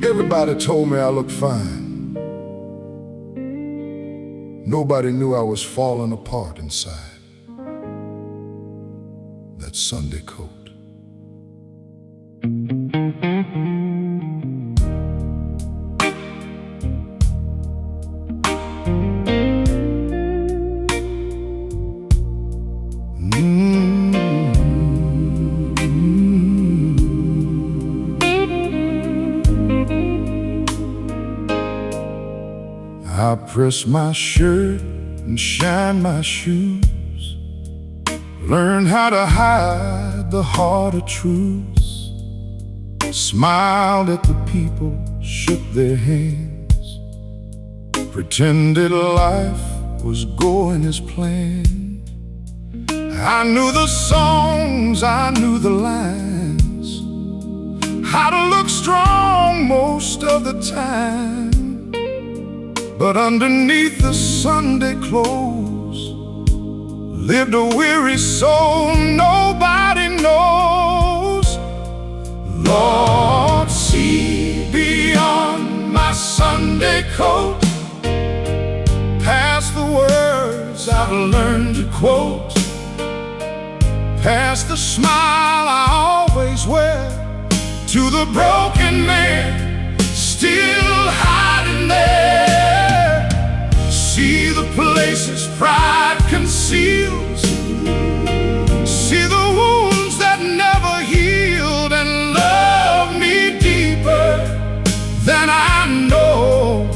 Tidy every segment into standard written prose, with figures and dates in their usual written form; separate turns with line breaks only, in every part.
Everybody told me I looked fine. Nobody knew I was falling apart inside that Sunday coat. I press my shirt and shine my shoes, learn how to hide the harder truths, smiled at the people, shook their hands, pretended life was going as planned. I knew the songs, I knew the lines, how to look strong most of the time. But underneath the Sunday clothes lived a weary soul nobody knows. Lord, see beyond my Sunday coat, past the words I've learned to quote, past the smile I always wear, to the broken man still hiding there. See the places pride conceals, see the wounds that never healed, and love me deeper than I know,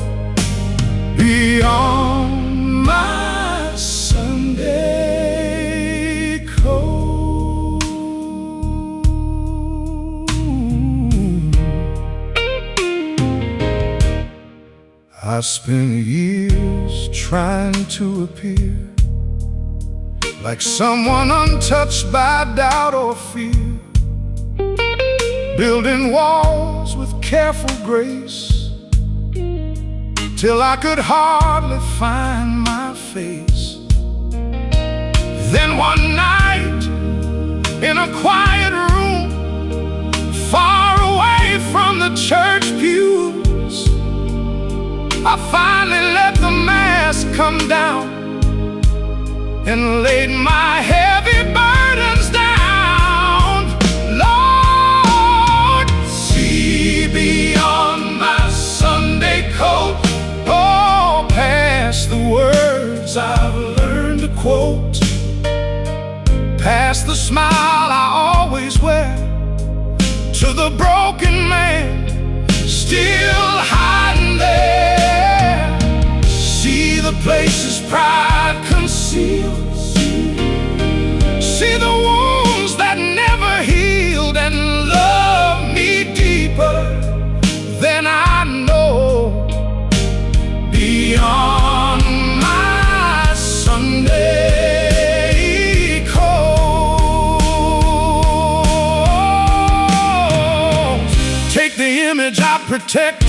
beyond my Sunday coat. I spent years trying to appear like someone untouched by doubt or fear, building walls with careful grace, till I could hardly find my face. Then one night, in a quiet room, far away from the church pews, I finally let the mask come down and laid my heavy burdens down. Lord, see beyond my Sunday coat, oh, past the words I've learned to quote, past the smile I always wear, to the broken man still hiding there. See the places pride conceals, see the wounds that never healed, and love me deeper than I know, beyond my Sunday coat. Take the image I protect,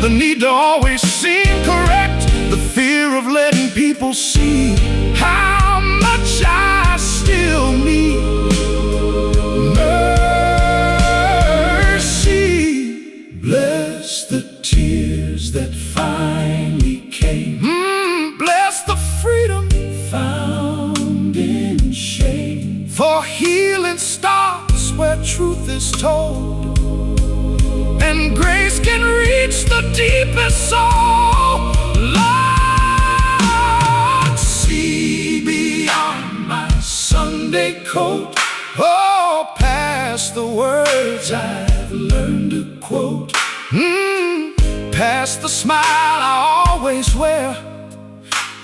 the need to always seem correct, the fear of letting people see how much I still need mercy. Bless the tears that finally came, bless the freedom found in shame, for healing starts where truth is told, and grace can reach the deepest soul. Lord, see beyond my Sunday coat, oh, past the words I've learned to quote, past the smile I always wear,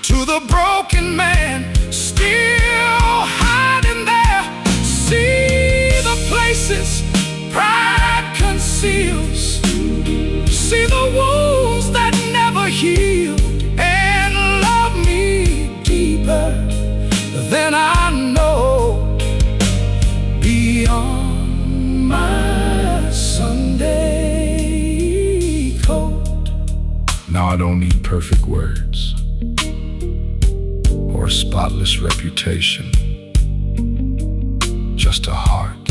to the broken man still hiding there. See the places pride conceals, see the wounds that never healed, and love me deeper than I know, beyond my Sunday coat. Now I don't need perfect words or a spotless reputation. just a heart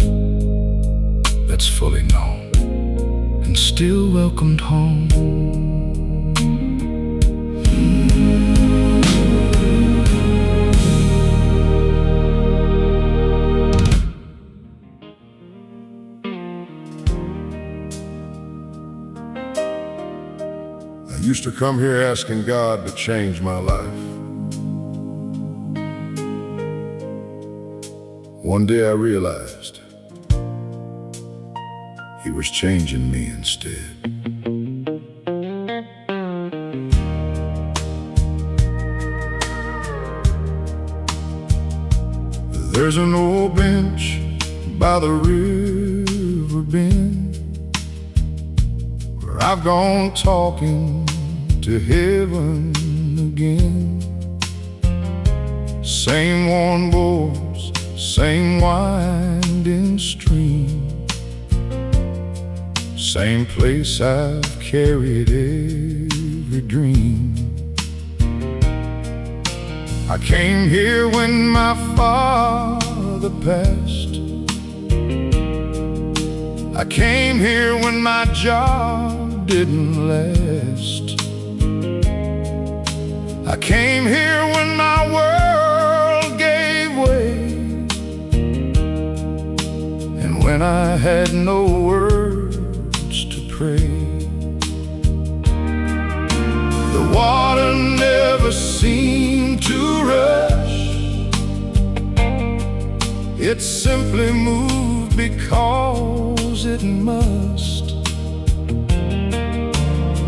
that's fully known and still welcomed home. I used to come here asking God to change my life. One day I realized He was changing me instead. There's an old bench by the river bend where I've gone talking to heaven again. Same worn boards, same winding stream, same place I've carried every dream. I came here when my father passed. I came here when my job didn't last. I came here when my world gave way, and when I had no words to pray. The water never seemed to rush. It simply moved because it must.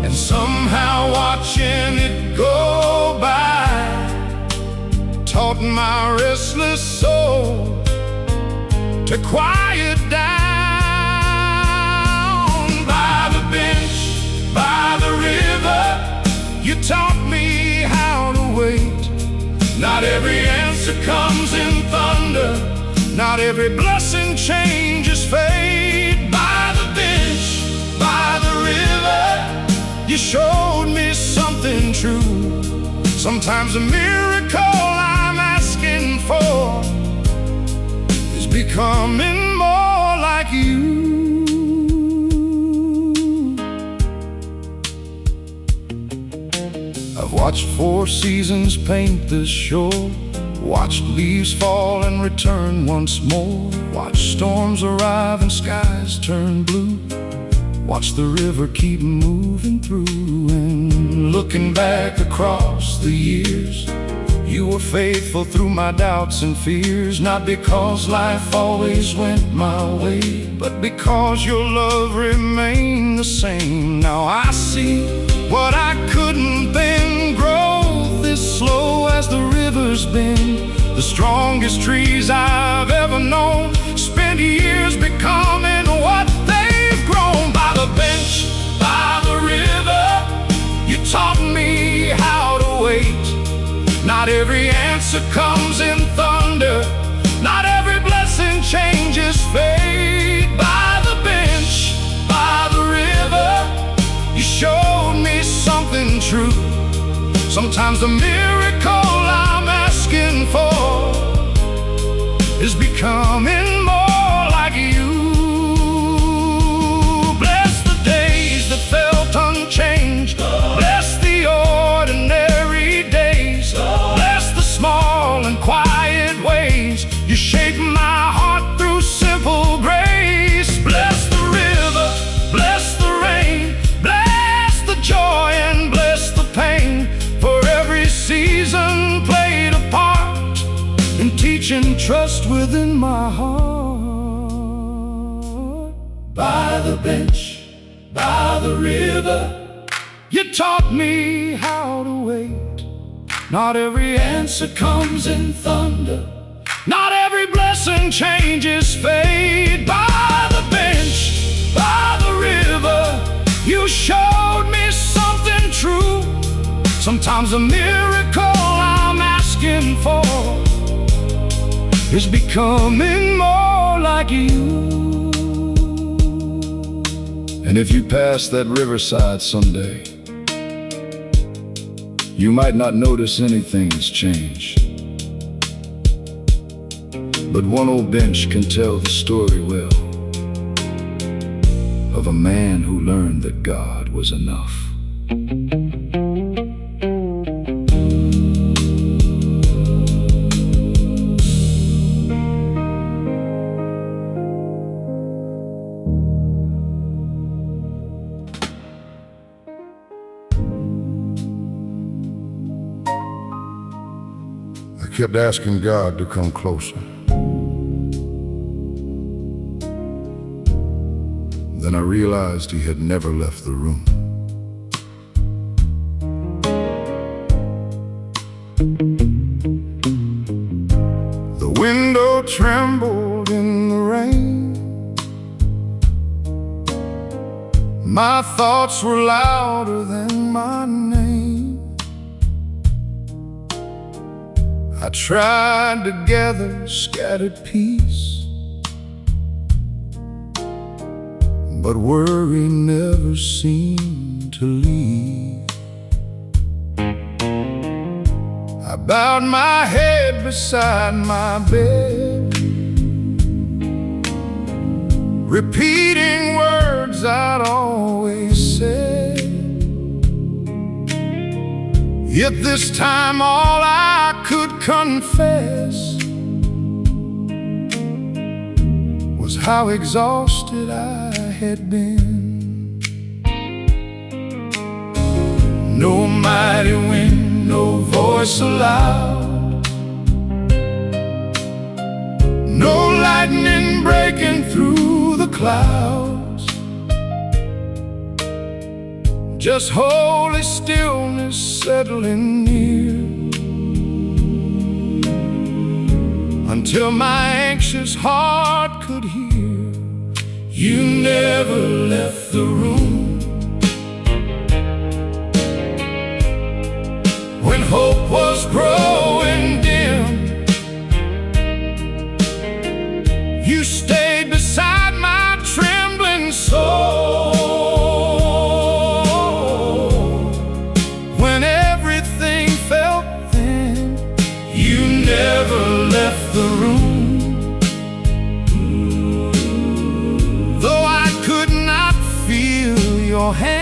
And somehow watching it go by taught my restless soul to quiet down. By the bench, by the river, you taught me how to wait. Not every answer comes in thunder, not every blessing changes fate. By the bench, by the river, you showed me something true. Sometimes a miracle I'm asking for is becoming more like you. I've watched 4 seasons paint this shore, watched leaves fall and return once more, watched storms arrive and skies turn blue, watched the river keep moving through. And looking back across the years, you were faithful through my doubts and fears. Not because life always went my way, but because your love remained the same. Now I see what I couldn't then. Growth is slow as the river's been. The strongest trees I've ever known spent years becoming what they've grown. By the bench, by the river, you taught me how to wait. Not every answer comes in thunder, not every blessing changes fate. By the bench, by the river, you showed me something true. Sometimes the miracle I'm asking for is becoming more like you. Bless the days that felt unchanged, bless the ordinary days, bless the small and quiet ways you shape my heart through simple grace. Bless the river, bless the rain, bless the joy and bless the pain. For every season played a part in teaching trust within my heart. By the bench, by the river, you taught me how to wait. Not every answer comes in thunder, not every blessing changes fate. By the bench, by the river, you showed me something true. Sometimes the miracle I'm asking for is becoming more like you. And if you pass that riverside someday, you might not notice anything's changed, but one old bench can tell the story well of a man who learned that God was enough.
I kept asking God to come closer. Then I realized he had never left the room. The window trembled in the rain. My thoughts were louder than my name. I tried to gather scattered peace, but worry never seemed to leave. I bowed my head beside my bed, repeating words I'd always said. Yet this time all I could confess was how exhausted I had been. No mighty wind, no voice aloud, no lightning breaking through the clouds, just holy stillness settling near, until my anxious heart could hear. You never left the room when hope was growing dim. You stayed beside my trembling soul when everything felt thin. You never left the room. Your hand,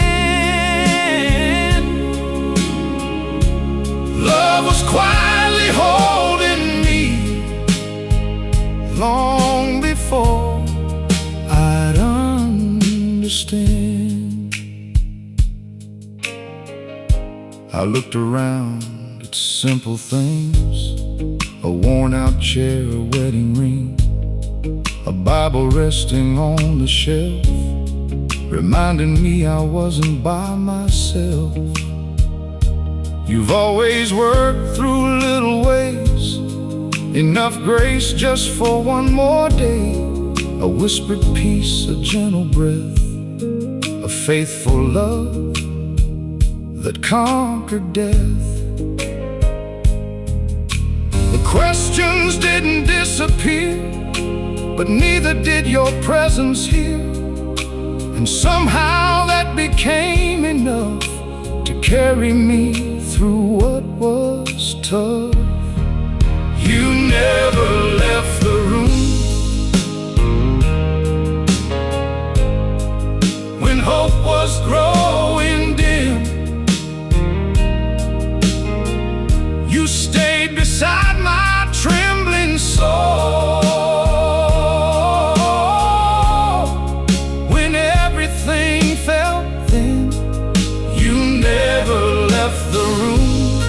love was quietly holding me long before I'd understand. I looked around at simple things, a worn-out chair, a wedding ring, a Bible resting on the shelf, reminding me I wasn't by myself. You've always worked through little ways, enough grace just for one more day, a whispered peace, a gentle breath, a faithful love that conquered death. The questions didn't disappear, but neither did your presence here. And somehow that became enough to carry me through what was tough. You never left the room when hope was growing dim. You stayed beside my trembling soul when everything felt thin. You never left the room,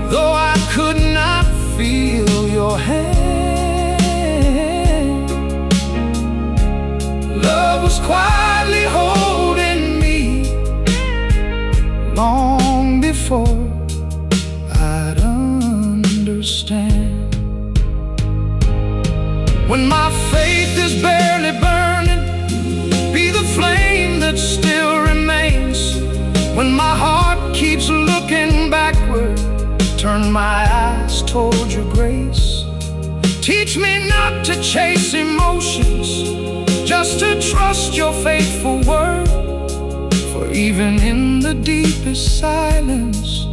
though I could not feel your hand. Love was quietly holding me long before I'd understand. When my faith is barely burning, be the flame that still remains. When my heart keeps looking backward, turn my eyes toward your grace. Teach me not to chase emotions, just to trust your faithful word. For even in the deepest silence,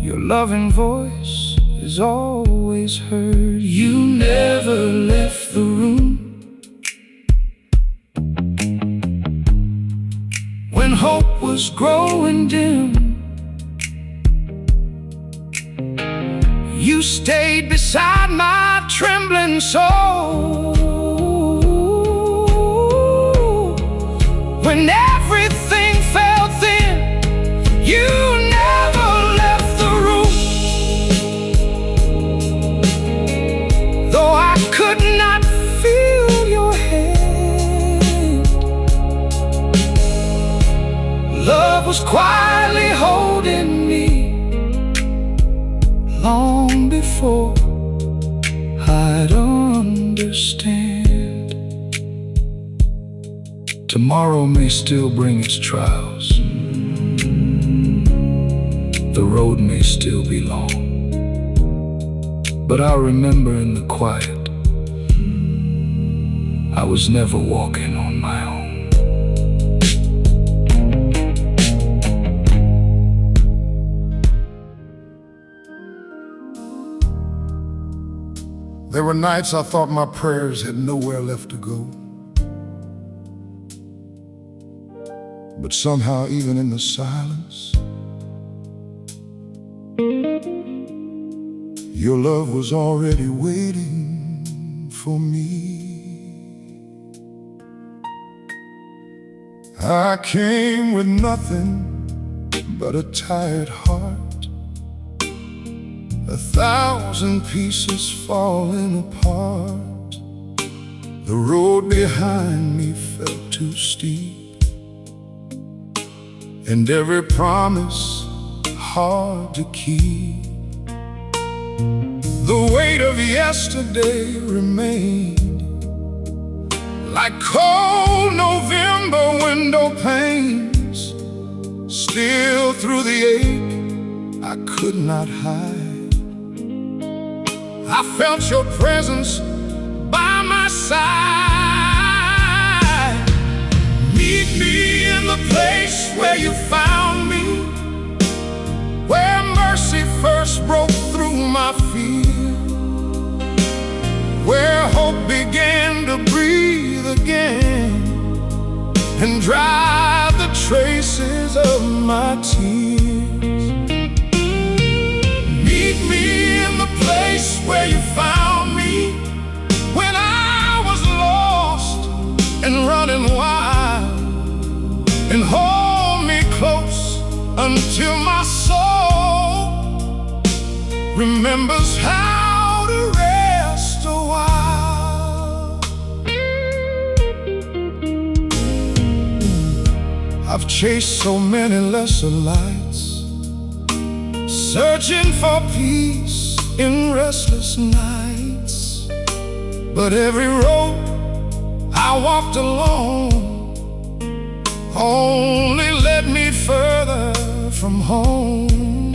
Your loving voice is always heard. You never left the room when hope was growing dim. You stayed beside my trembling soul when everything felt thin. You never left the room, though I could not feel your hand. Love was quietly holding me long before I'd understand. Tomorrow may still bring its trials. The road may still be long, but I'll remember in the quiet, I was never walking on my own.
There were nights I thought my prayers had nowhere left to go. But somehow, even in the silence, your love was already waiting for me. I came with nothing but a tired heart, 1,000 pieces falling apart. The road behind me felt too steep, and every promise hard to keep. The weight of yesterday remained like cold November window panes. Still through the ache I could not hide. I felt your presence by my side. Meet me in the place where you found me, where mercy first broke through my fear, where hope began to breathe again and dry the traces of my tears. Meet me in the place where you found me when I was lost and running wild, and hold me close until my soul remembers how to rest a while. I've chased so many lesser lights, searching for peace in restless nights, but every road I walked alone only led me further from home.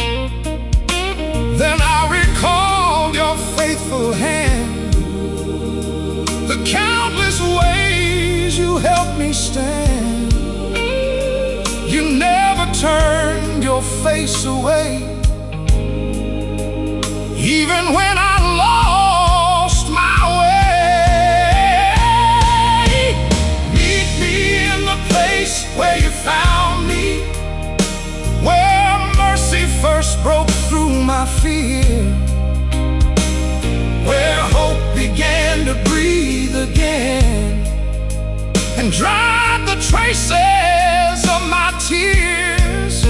Then I recalled your faithful hand, the countless ways you helped me stand. You never turned your face away, even when I lost my way. Meet me in the place where you found me, where mercy first broke through my fear, where hope began to breathe again and dried the traces of my tears.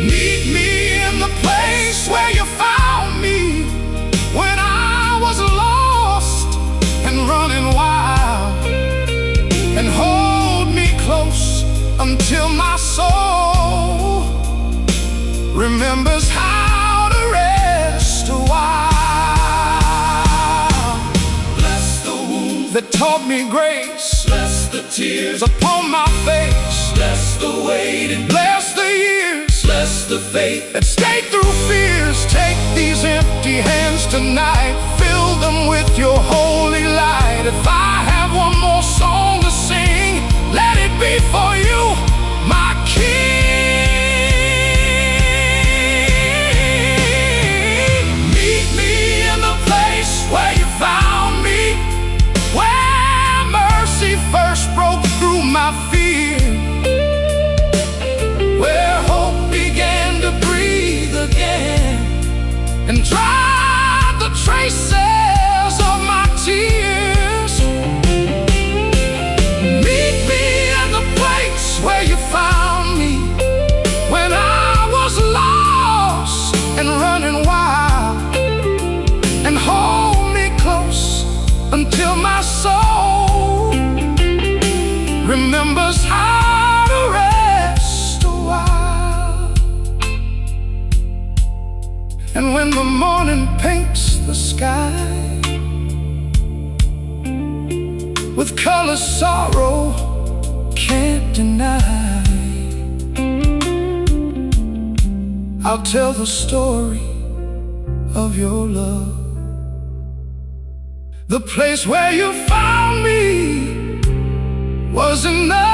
Meet me in the place where you found me when I was lost and running wild, and hold me close until my soul remembers how to rest a while. Bless the wounds that taught me grace, bless the tears upon my face, bless the weight and bless the years, bless the faith that stayed through fears. Take these empty hands tonight, fill them with your holy light. If I have one more song to sing, let it be for you, my King.
the morning paints the sky with color sorrow can't deny. I'll tell the story of your love. The place where you found me was enough.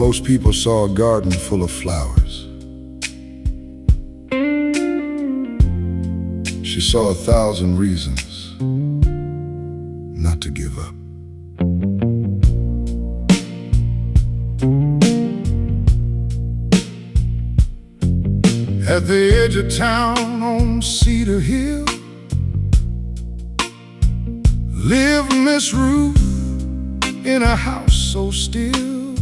Most people saw a garden full of flowers. She saw 1,000 reasons not to give up. At the edge of town on Cedar Hill lived Miss Ruth in a house so still,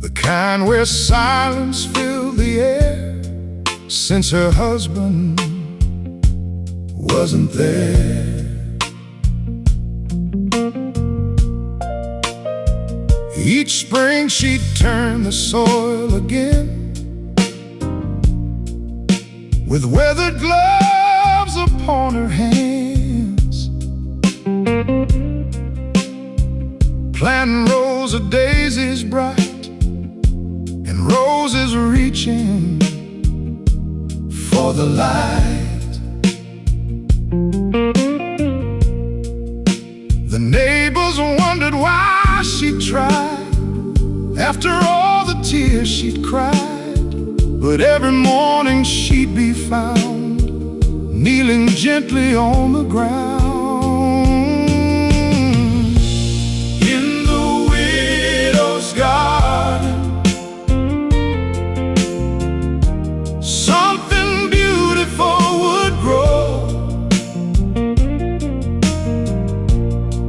the kind where silence filled the air, since her husband wasn't there. Each spring she'd turn the soil again with weathered gloves upon her hands, planting rows of daisies bright and roses reaching for the light. The neighbors wondered why she tried, after all the tears she'd cried. But every morning she'd be found kneeling gently on the ground in the widow's garden. Something beautiful would grow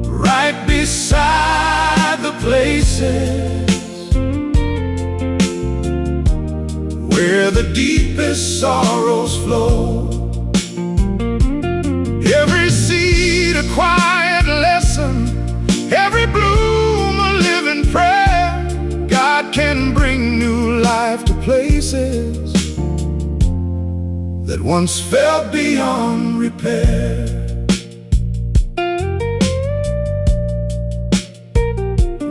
right beside the places where the deepest sorrows flow. Every seed a quiet lesson, every bloom a living prayer. God can bring new life to places that once felt beyond repair.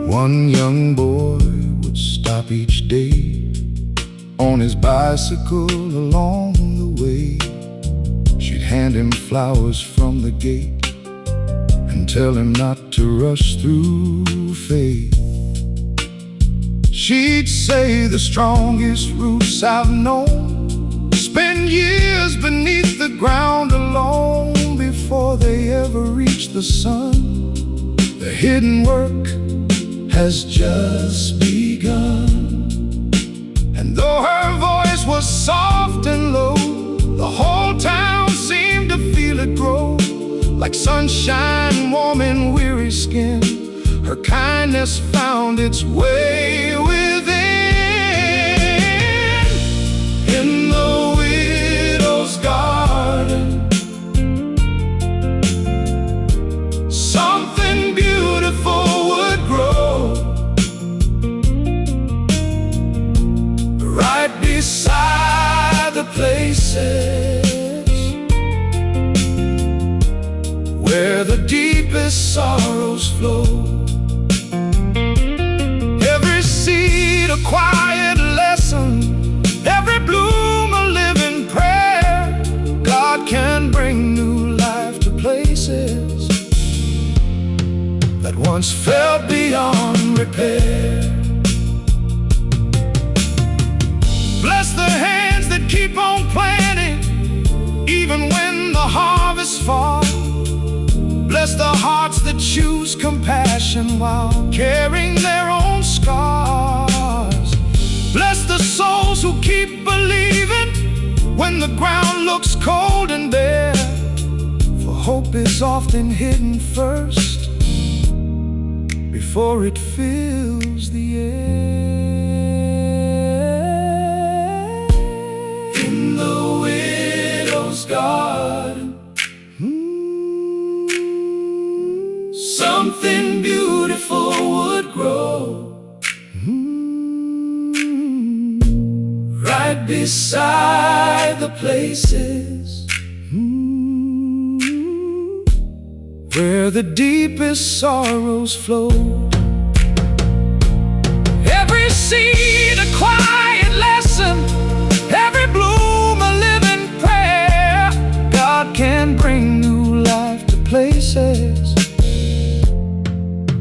One young boy would stop each day on his bicycle along the way. She'd hand him flowers from the gate and tell him not to rush through faith. She'd say the strongest roots I've known spend years beneath the ground alone before they ever reach the sun. The hidden work has just begun. And though her voice was soft and low, the whole town seemed to feel it grow. Like sunshine warming weary skin, her kindness found its way within. In the widow's garden, something beautiful would grow right beside the places where the deepest sorrows flow. Every seed a quiet lesson, every bloom a living prayer. God can bring new life to places that once felt beyond repair. Bless the hands that keep on planting, even when the harvest's far. Bless the hearts that choose compassion while carrying their own scars. Bless the souls who keep believing when the ground looks cold and bare. For hope is often hidden first
before it fills the air. In the widow's garden, something beautiful would grow, right beside the places where the deepest sorrows flow. Every seed a quiet lesson, every bloom a living prayer. God can bring new life to places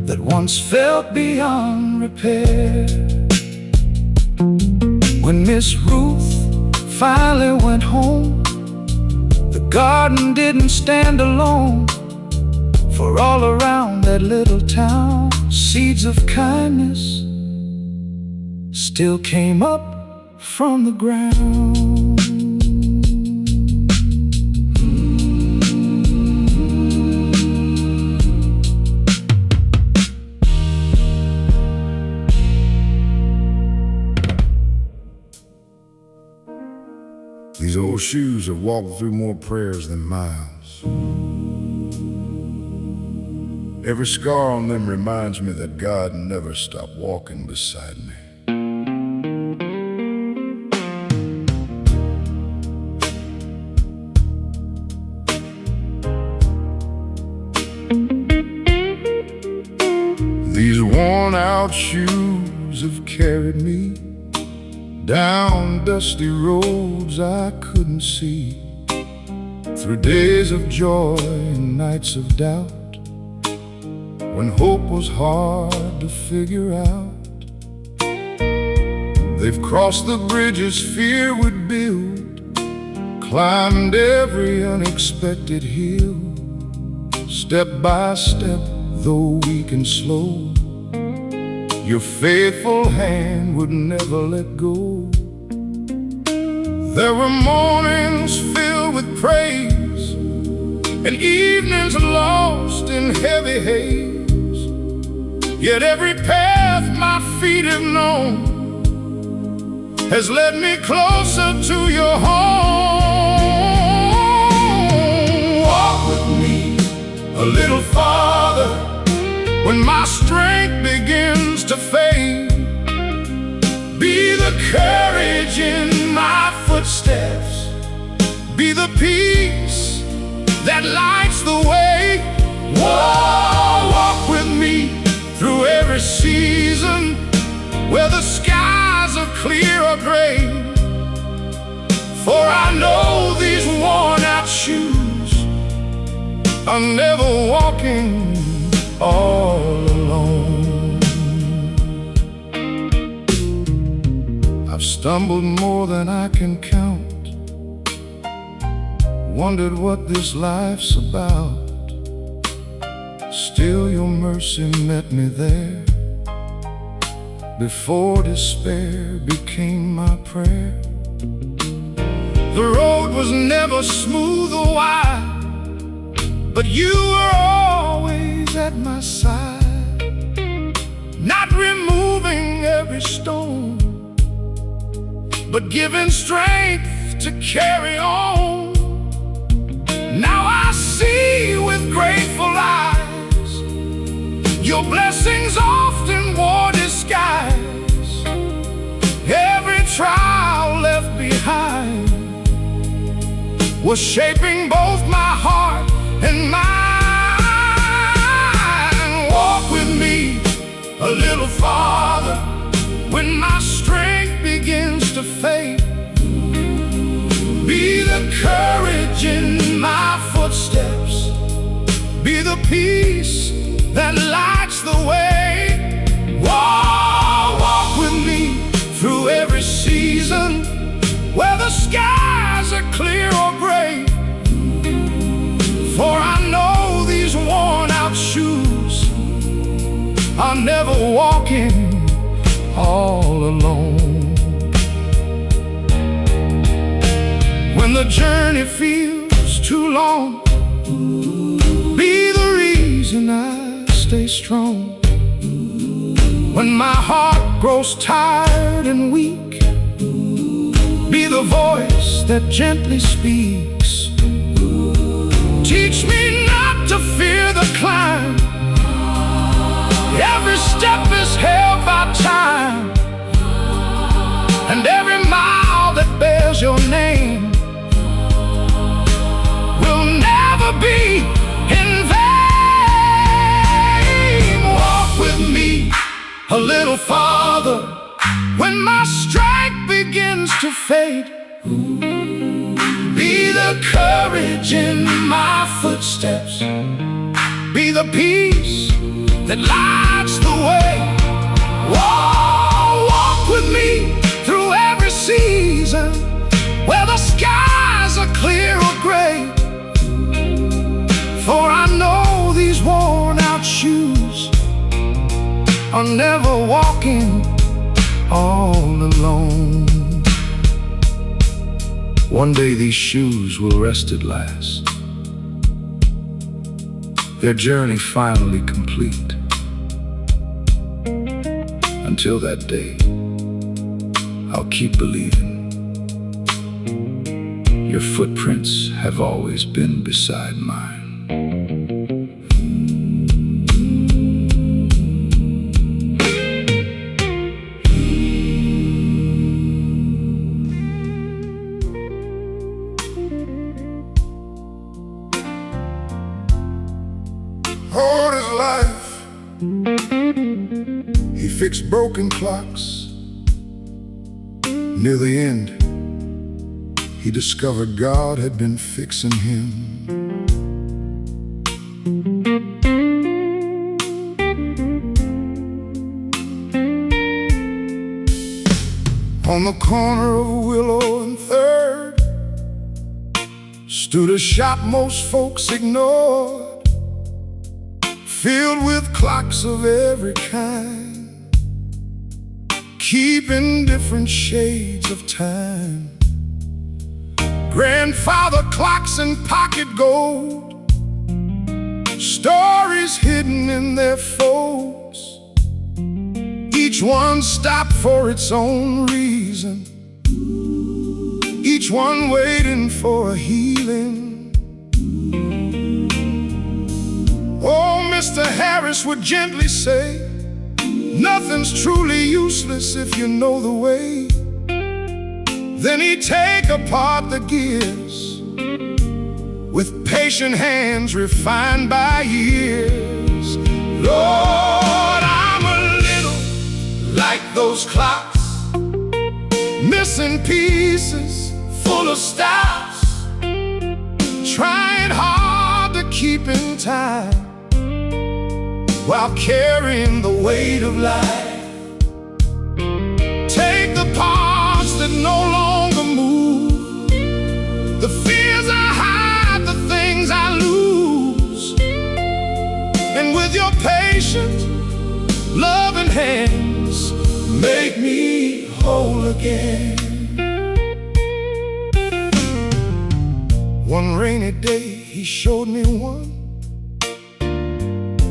that once felt beyond repair. When Miss Ruth finally went home, the garden didn't stand alone. For all around that little town, seeds of kindness still came up from the ground.
These old shoes have walked through more prayers than miles. Every scar on them reminds me that God never stopped walking beside me. These worn-out shoes have carried me down dusty roads I couldn't see, through days of joy and nights of doubt, when hope was hard to figure out. They've crossed the bridges fear would build, climbed every unexpected hill, step by step, though weak and slow. Your faithful hand would never let go. There were mornings filled with praise, and evenings lost in heavy haze. Yet every path my feet have known has led me closer to your home. Walk with me a little farther when my strength begins to fade. Be the courage in my footsteps, be the peace that lights the way. Whoa, walk with me through every season, where the skies are clear or gray. For I know these worn-out shoes are never walking all alone. I've stumbled more than I can count, wondered what this life's about. Still your mercy met me there, before despair became my prayer. The road was never smooth or wide, but you were always at my side, not removing every stone, but giving strength to carry on. Now I see with grateful eyes, your blessings often wore disguise. Every trial left behind was shaping both my heart and mind. Walk with me a little farther when my strength begins to fade. Be the courage in my footsteps, be the peace that lights the way. Walk with me through every season, where the skies are clear or gray. For I know these worn-out shoes are never walking all alone. When the journey feels too long, be the reason I stay strong. When my heart grows tired and weak, be the voice that gently speaks. Teach me not to fear the climb. Every step is held by time, and every mile that bears your name will never be in vain. Walk with me a little farther when my strength begins to fade. Be the courage in my footsteps. Be the peace that lights the way. Whoa, walk with me through every season, where the skies are clear or gray. For I know these worn out shoes are never walking all alone. One day these shoes will rest at last, their journey finally complete. Until that day, I'll keep believing. Your footprints have always been beside mine.
All his life, he fixed broken clocks. Near the end, he discovered God had been fixing him. On the corner of Willow and Third stood a shop most folks ignored, filled with clocks of every kind, keeping different shades of time. Grandfather clocks and pocket gold, stories hidden in their folds, each one stopped for its own reason, each one waiting for a healing. Oh, Mr. Harris would gently say, nothing's truly useless if you know the way. Then he'd take apart the gears with patient hands refined by years. Lord, I'm a little like those clocks, missing pieces, full of stops, trying hard to keep in time while carrying the weight of life. Take the parts that no longer move, the fears I hide, the things I lose, and with your patient, loving hands, make me whole again. One rainy day he showed me one,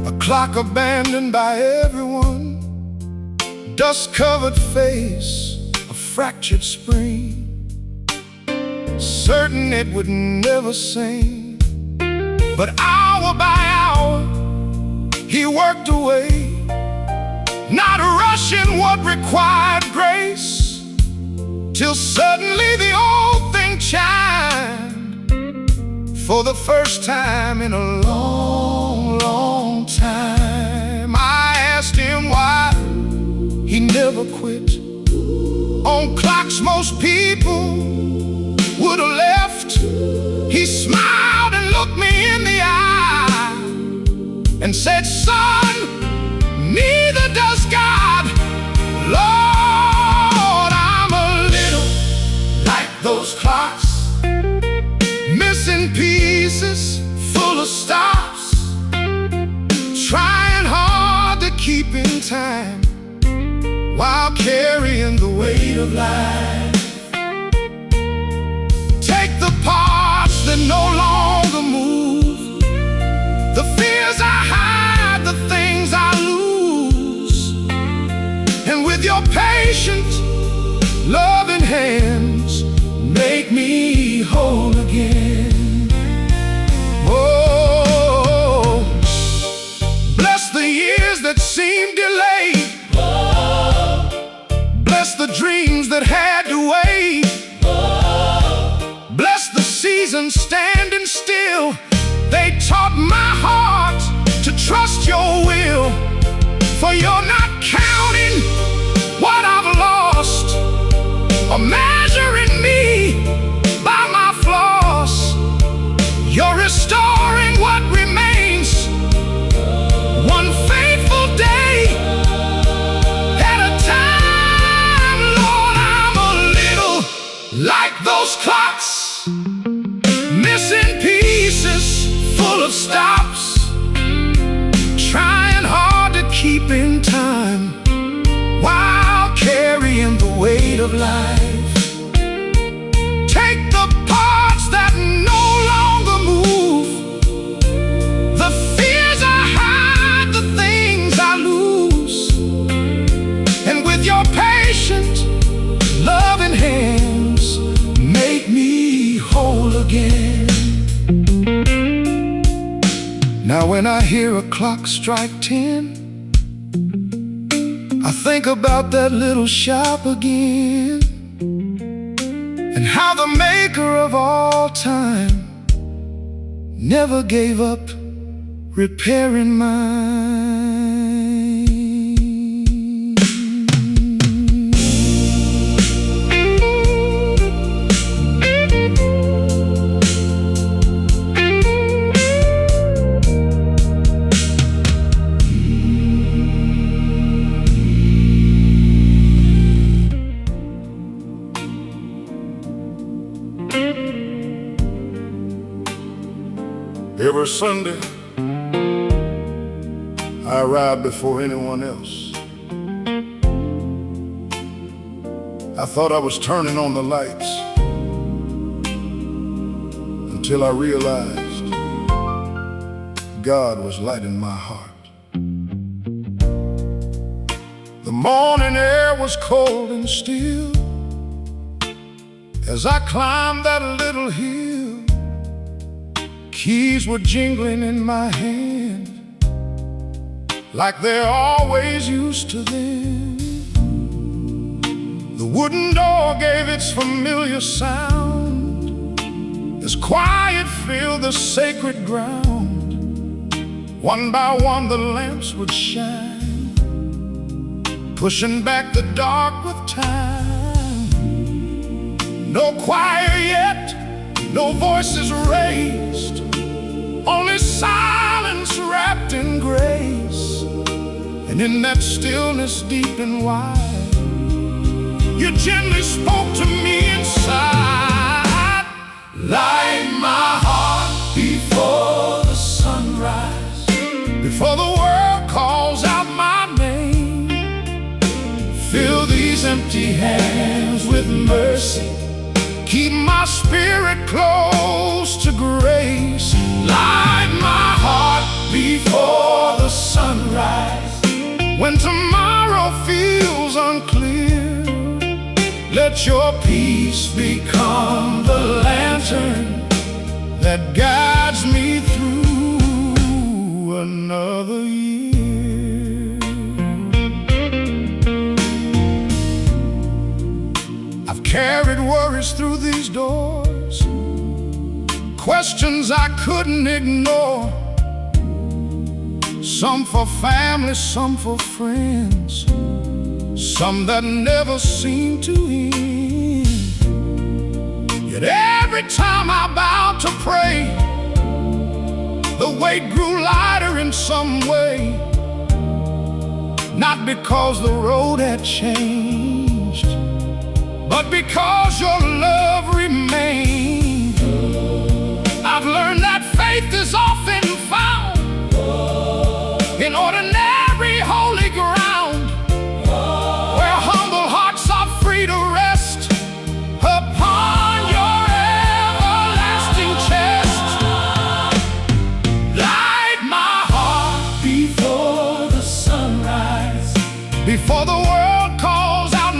a clock abandoned by everyone, dust-covered face, a fractured spring, certain it would never sing. But hour by hour he worked away, not rushing what required grace, till suddenly the old thing chimed for the first time in a long, long time. I asked him why he never quit on clocks most people would have left. He smiled and looked me in the eye and said, son, neither does God. Lord, I'm a little like those clocks, missing pieces, full of stops, trying hard to keep in time while carrying the weight of life. Take the parts that no longer move, the fears I hide, the things I lose,
patient, loving hands make me whole again. Oh, bless the years that seemed delayed. Bless the dreams that had to wait. Bless the seasons standing still. They taught my heart to trust your will. For you're not counting what I've lost, or measuring me by my flaws. You're restoring what remains, one faithful day at a time. Lord, I'm a little like those clocks, missing pieces, full of stops, trying hard to keep in time while carrying the weight of life. Take the parts that no longer move, the fears I hide, the things I lose, and with your patient, loving hands make me whole again. Now when I hear a clock strike 10, I think about that little shop again, and how the maker of all time never gave up repairing mine. Every Sunday, I arrive before anyone else. I thought I was turning on the lights until I realized God was lighting my heart. The morning air was cold and still as I climbed that little hill. Keys were jingling in my hand like they're always used to them. The wooden door gave its familiar sound as quiet filled the sacred ground. One by one the lamps would shine, pushing back the dark with time. No choir yet, no voices raised, only silence wrapped in grace. And in that stillness deep and wide, you gently spoke to me inside. Light my heart before the sunrise, before the world calls out my name. Fill these empty hands with mercy, keep my spirit close to grace. Light my heart before the sunrise, when tomorrow feels unclear. Let your peace become the lantern that guides me through another year. I've carried worries through these doors, questions I couldn't ignore. Some for family, some for friends, some that never seemed to end. Yet every time I bowed to pray, the weight grew lighter in some way. Not because the road had changed, but because your love remained. I've learned that faith is often found in ordinary holy ground, where humble hearts are free to rest upon your everlasting chest. Light my heart before the sunrise, before the world calls out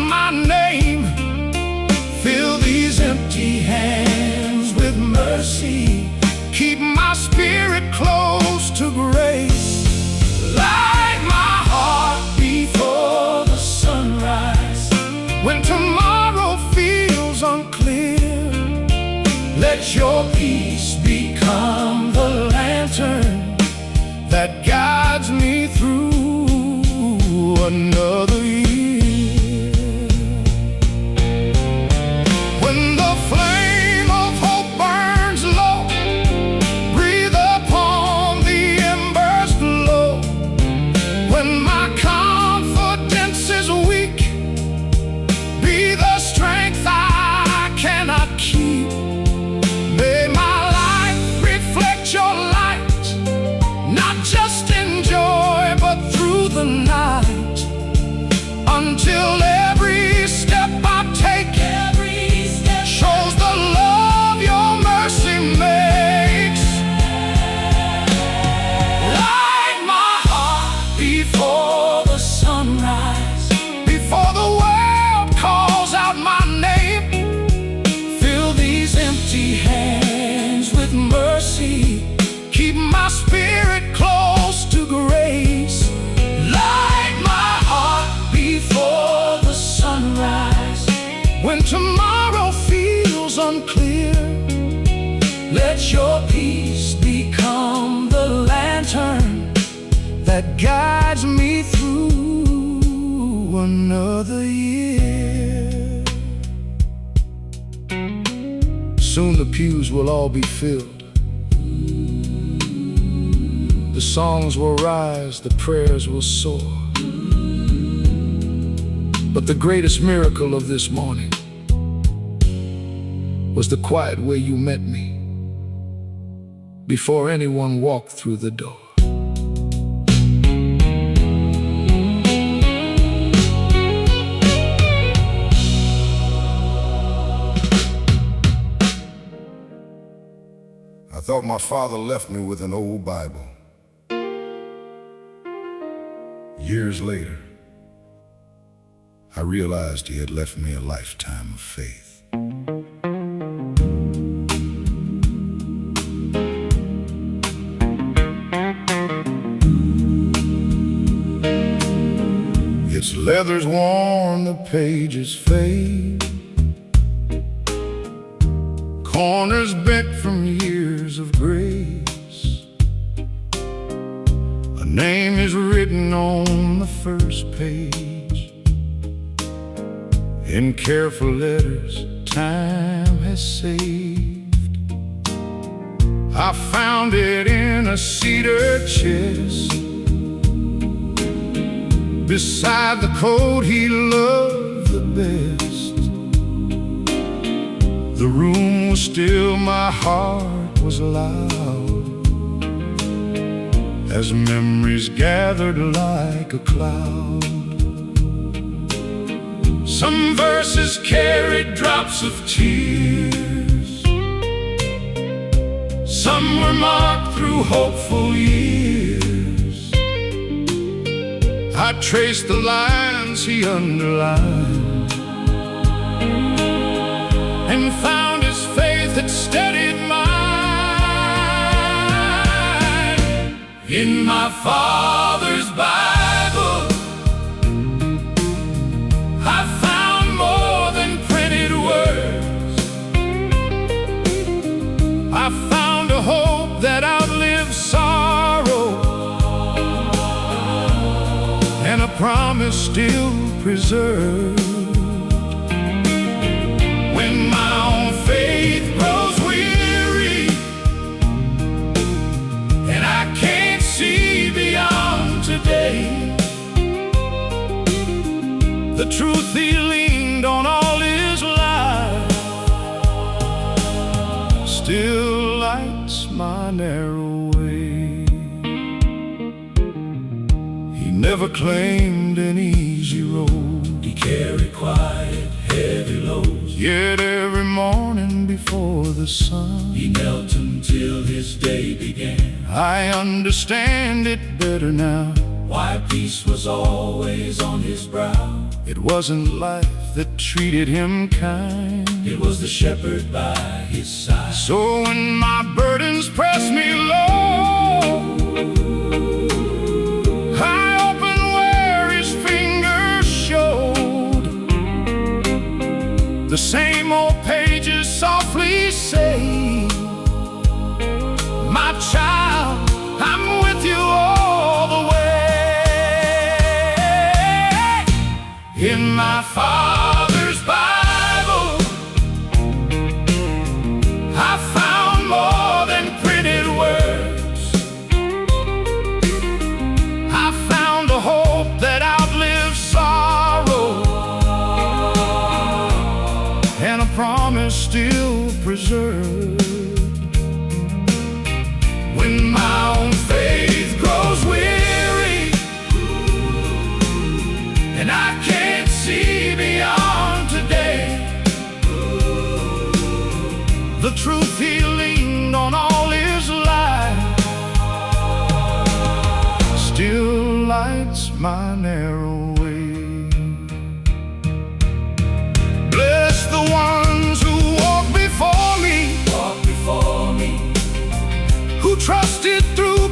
spirit close to grace. Light my heart before the sunrise. When tomorrow feels unclear, let your peace become the lantern that guides me through another year. Soon the pews will all be filled. The songs will rise, the prayers will soar. But the greatest miracle of this morning was the quiet way you met me before anyone walked through the door.
I thought my father left me with an old Bible. Years later, I realized he had left me a lifetime of faith. Its leather's worn, the pages fade, corners bent from years of grace. A name is written on the first page, in careful letters time has saved. I found it in a cedar chest, beside the coat he loved the best. The room was still, my heart was loud, as memories gathered like a cloud. Some verses carried drops of tears, some were marked through hopeful years. I traced the lines he underlined, and found his faith had steadied mine. In my father's Bible, I found more than printed words. I found a hope that outlives sorrow, and a promise still preserved. When my own faith grows weary, and I can't see beyond today, the truth he leaned on all his life still lights my narrow way. He never claimed an easy road.
He carried quiet, heavy loads.
Yet every morning before the sun,
He knelt until his day began.
I understand it better now.
Why peace was always on his brow.
It wasn't life that treated him kind,
It was the shepherd by his side.
so when my burdens press me low, I open where his fingers showed. The same old pages softly say, my child, I'm with you all the way. In my father's Bible, I found more than printed words. I found a hope that outlives sorrow, and a promise still preserved. When my own faith grows weary, and I can't see beyond today, the truth he leaned on all his life still lights my narrow way. Bless the ones who walk before me,
Walk before me,
who trusted through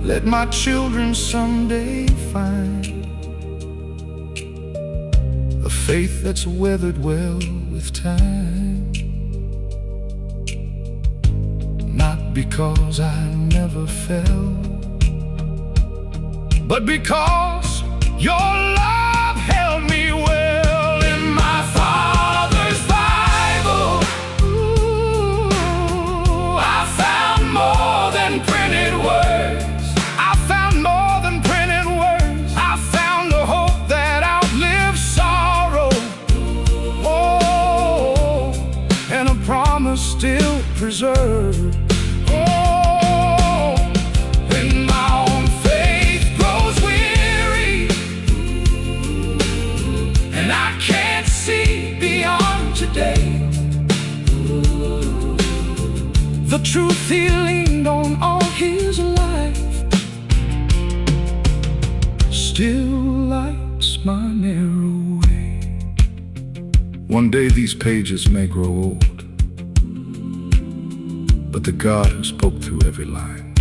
let my children someday find a faith that's weathered well with time. Not because I never fell, but because your love held me well in my Father's Bible. Ooh, I found more than printed words. I found more than printed words. I found a hope that outlives sorrow. Oh, and a promise still preserved. The truth he leaned on all his life still lights my narrow way. One day these pages may grow old, but the God who spoke through every line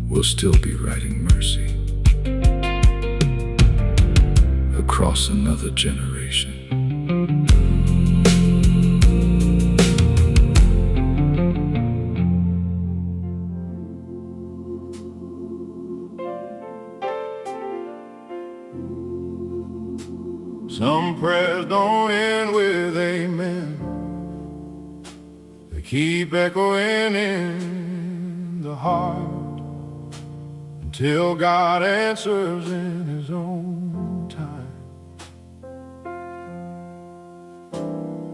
will still be writing mercy across another generation. Some prayers don't end with amen. They keep echoing in the heart until God answers in His own time.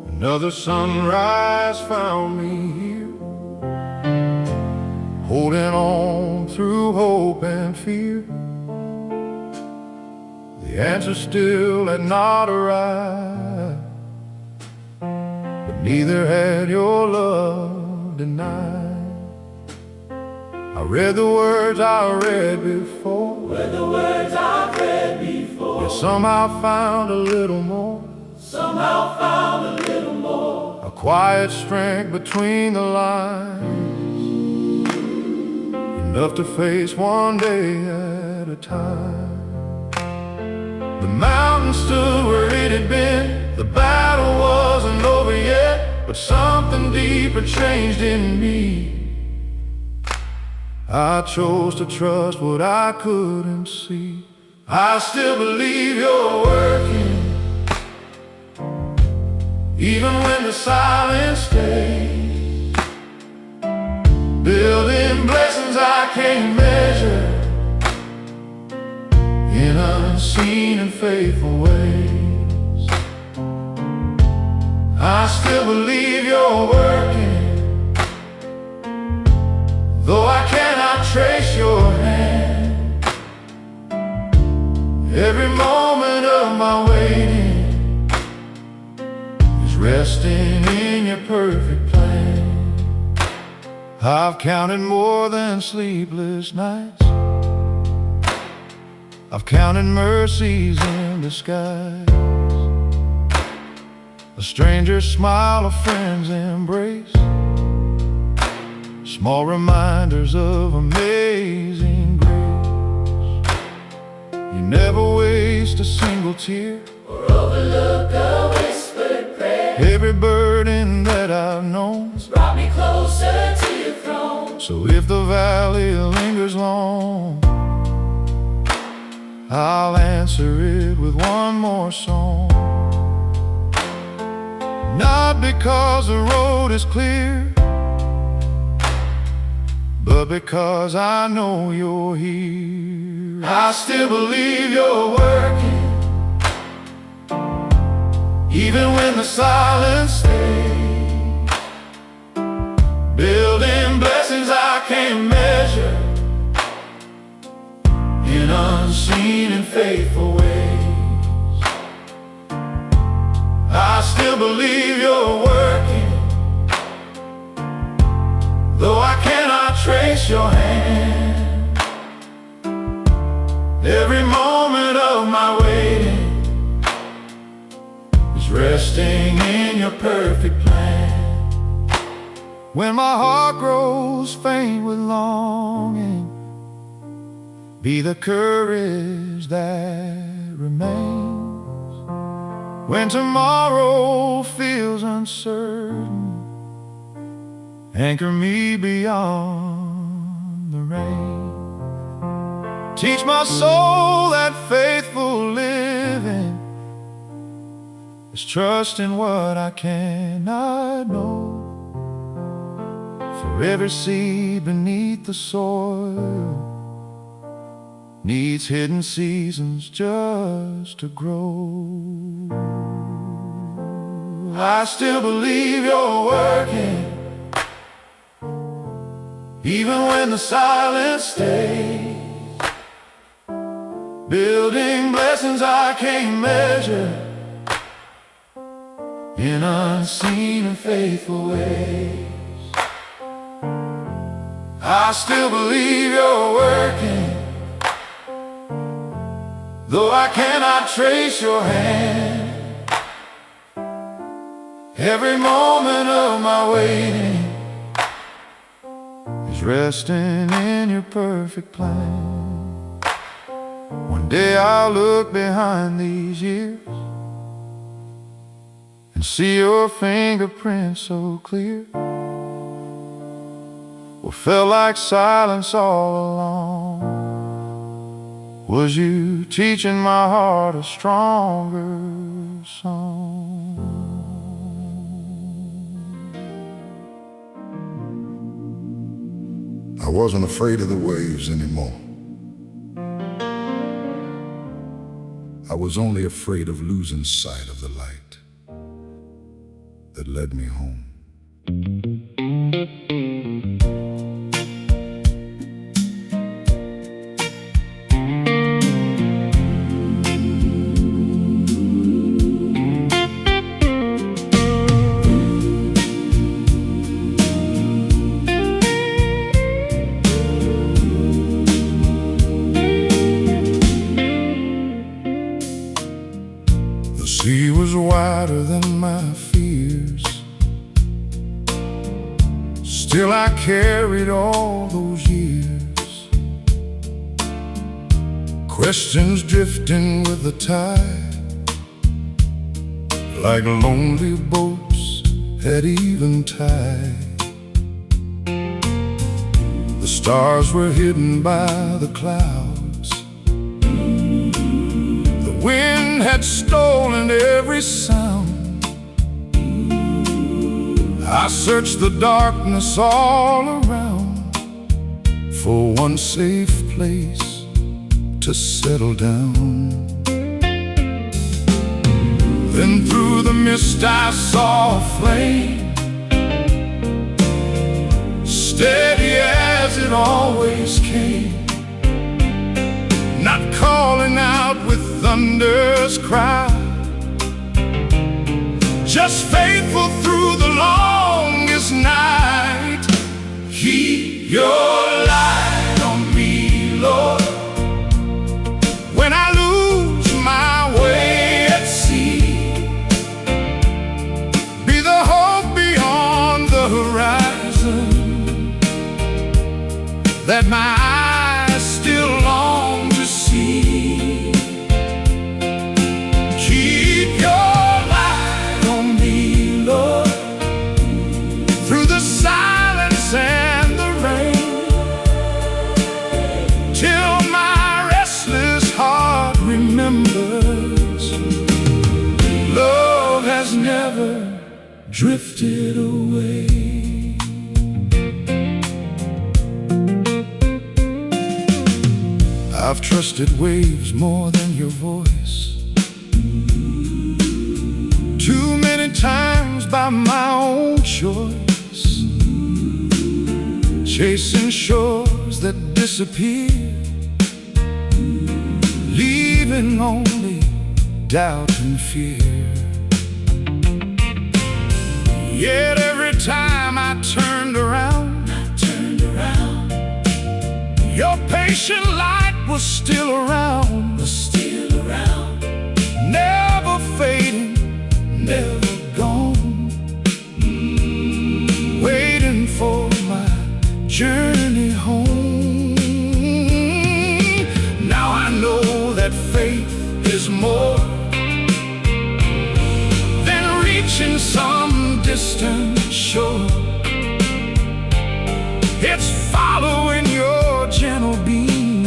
Another sunrise found me here, holding on through hope and fear. The answer still had not arrived, but neither had your love denied. I read the words I read before,
Yet
somehow found a little more, a quiet strength between the lines, enough to face one day at a time. The mountain stood where it had been. The battle wasn't over yet, but something deeper changed in me. I chose to trust what I couldn't see. I still believe you're working, even when the silence stays, building blessings I can't measure in unseen and faithful ways. I still believe you're working, though I cannot trace your hand. Every moment of my waiting is resting in your perfect plan. I've counted more than sleepless nights. I've counted mercies in disguise, a stranger's smile, a friend's embrace, small reminders of amazing grace. You never waste a single tear
or overlook a whispered prayer.
Every burden that I've known
Has brought me closer to your throne.
So if the valley lingers long, I'll answer it with one more song. Not because the road is clear, but because I know you're here. I still believe you're working, even when the silence stays, building blessings I can't measure in unseen and faithful ways. I still believe you're working, though I cannot trace your hand. Every moment of my waiting is resting in your perfect plan. when my heart grows faint with longing, be the courage that remains when tomorrow feels uncertain. Anchor me beyond the rain. Teach my soul that faithful living is trust in what I cannot know. For every seed beneath the soil needs hidden seasons just to grow. I still believe you're working, even when the silence stays, building blessings I can't measure in unseen and faithful ways. I still believe you're working, though I cannot trace your hand. Every moment of my waiting is resting in your perfect plan. One day I'll look behind these years and see your fingerprints so clear. What felt like silence all along was you teaching my heart a stronger song.
I wasn't afraid of the waves anymore. I was only afraid of losing sight of the light that led me home. The sea was wider than my fears. Still I carried all those years, questions drifting with the tide, like lonely boats at eventide. The stars were hidden by the clouds, the wind had stolen every sound. I searched the darkness all around for one safe place to settle down. Then through the mist I saw a flame, steady as it always came, not calling out with thunder's cry, just faithful through the longest night. Keep your light on me, Lord, when I lose my way at sea. Be the hope beyond the horizon that my eyes still long to see. Keep your and the rain, till my restless heart remembers love has never drifted away. I've trusted waves more than your voice, too many times by my own choice, chasing shores that disappear, leaving only doubt and fear. Yet every time I turned around, your patient light was still around, never fading, never gone, waiting
journey home. Now I know that faith is more than reaching some distant shore. It's following your gentle beam,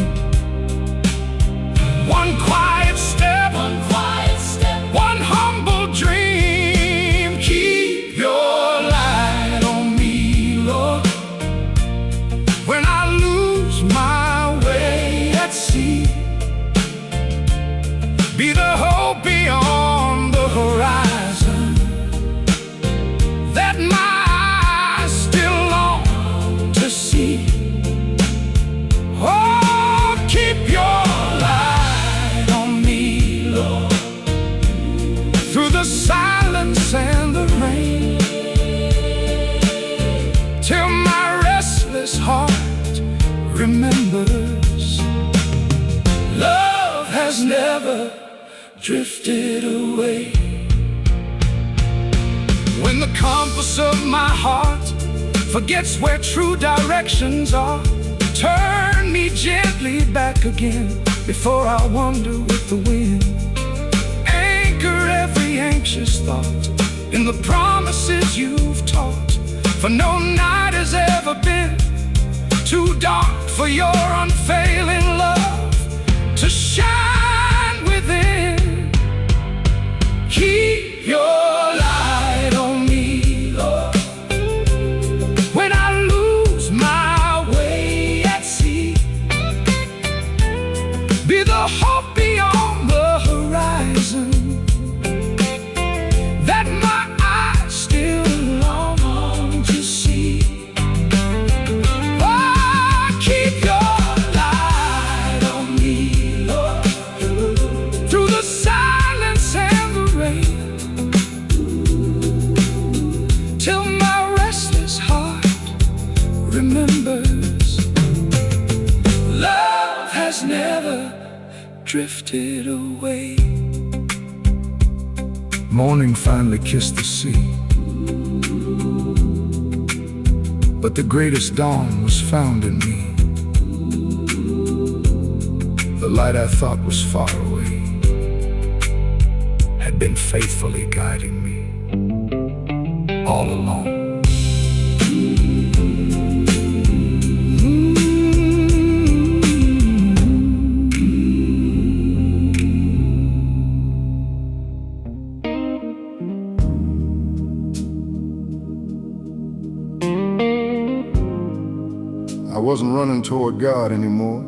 one quiet step, one humble dream. Keep your light on me, Lord, when I lose my way at sea. Be the hope beyond the horizon that my eyes still long to see. Oh, keep your light on me, Lord, through the silence and the rain, till my restless heart remembers love has never drifted away. When the compass of my heart forgets where true directions are, turn me gently back again before I wander with the wind. Anchor every anxious thought in the promises you've taught, for no night has ever been too dark for your unfailing love to shine within. Keep your light on me, Lord, when I lose my way at sea. Be the hope beyond the horizon that my eyes still long to see. Oh, keep your light on me, Lord, through the silence and the rain, till my restless heart remembers love has never drifted away. Morning finally kissed the sea, but the greatest dawn was found in me. The light I thought was far away had been faithfully guiding me all along.
I wasn't running toward God anymore.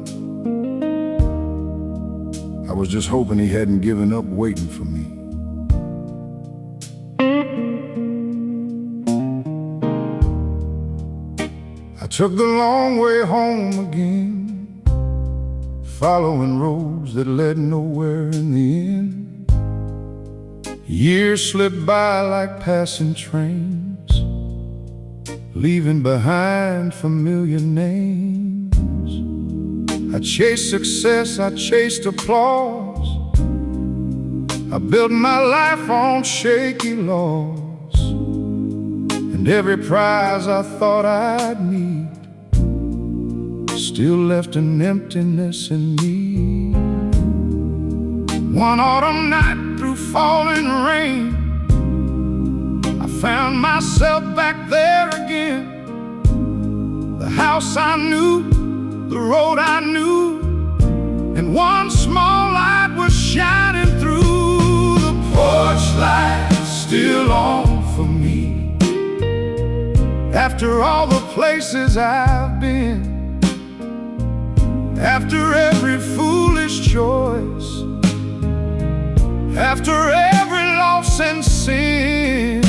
I was just hoping He hadn't given up waiting for me. I took the long way home again, following roads that led nowhere in the end. Years slipped by like passing trains, leaving behind familiar names. I chased success, I chased applause. I built my life on shaky laws, and every prize I thought I'd need still left an emptiness in me. One autumn night through falling rain, I found myself back there again. The house I knew, the road I knew, and one small light was shining through. The porch light still on for me, after all the places I've been, after every foolish choice, after every loss and sin.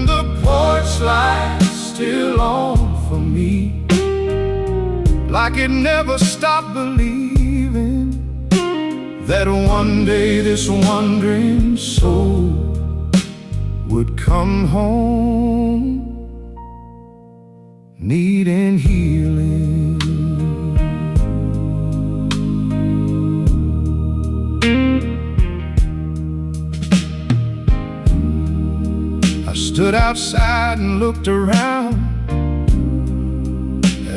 The porch light still on for me, like it never stopped believing that one day this wandering soul would come home needing healing. I stood outside and looked around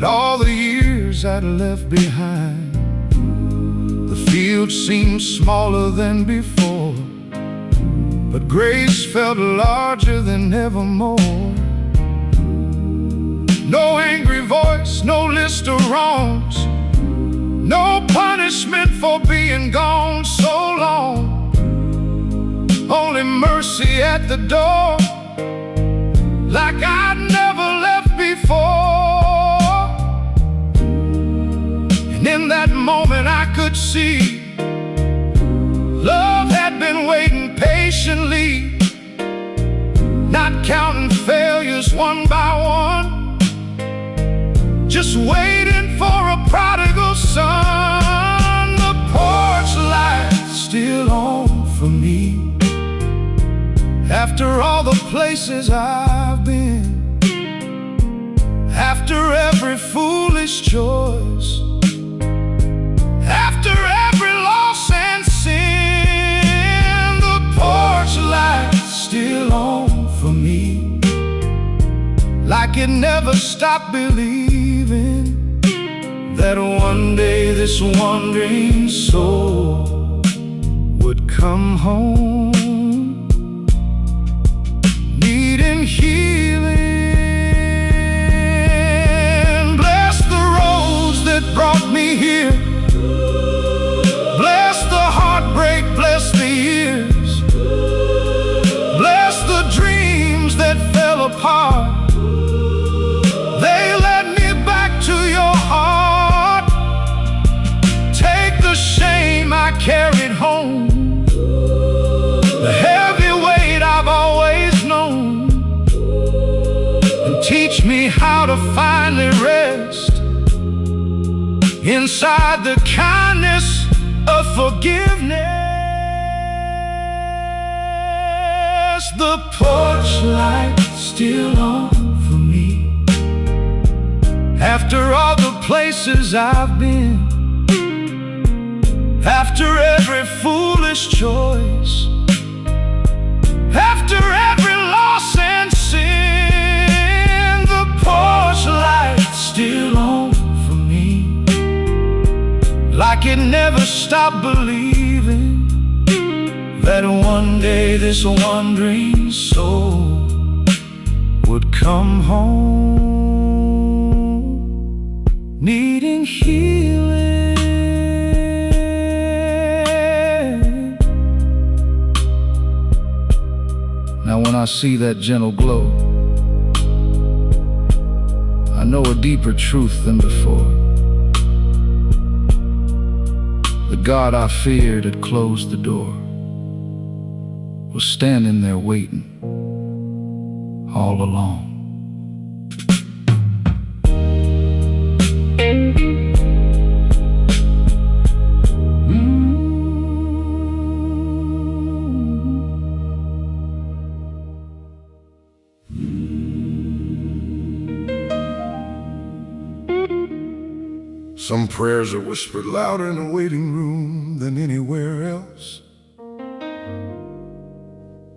at all the years I'd left behind. The field seemed smaller than before, but grace felt larger than evermore. No angry voice, no list of wrongs, no punishment for being gone so long. Only mercy at the door, like I'd never left before. And in that moment I could see love had been waiting patiently, not counting failures one by one, just waiting for a prodigal son. The porch light's still on for me, after all the places I've been, after every foolish choice, after every loss and sin. The porch light's still on for me, like it never stopped believing that one day this wandering soul would come home, needing healing. Bless the roads that brought me here, bless the heartbreak, bless the years, bless the dreams that fell apart. They led me back to your heart. Take the shame I carried home, the heavy weight I've always known, and teach me how to finally rest inside the kindness of forgiveness. The porch light's still on for me, after all the places I've been, after every foolish choice, after every loss and sin. The porch light's still on for me, like it never stopped believing that one day this wandering soul would come home, needing healing. Now when I see that gentle glow, I know a deeper truth than before. The God I feared had closed the door, was standing there waiting all along.
Some prayers are whispered louder in a waiting room than anywhere else.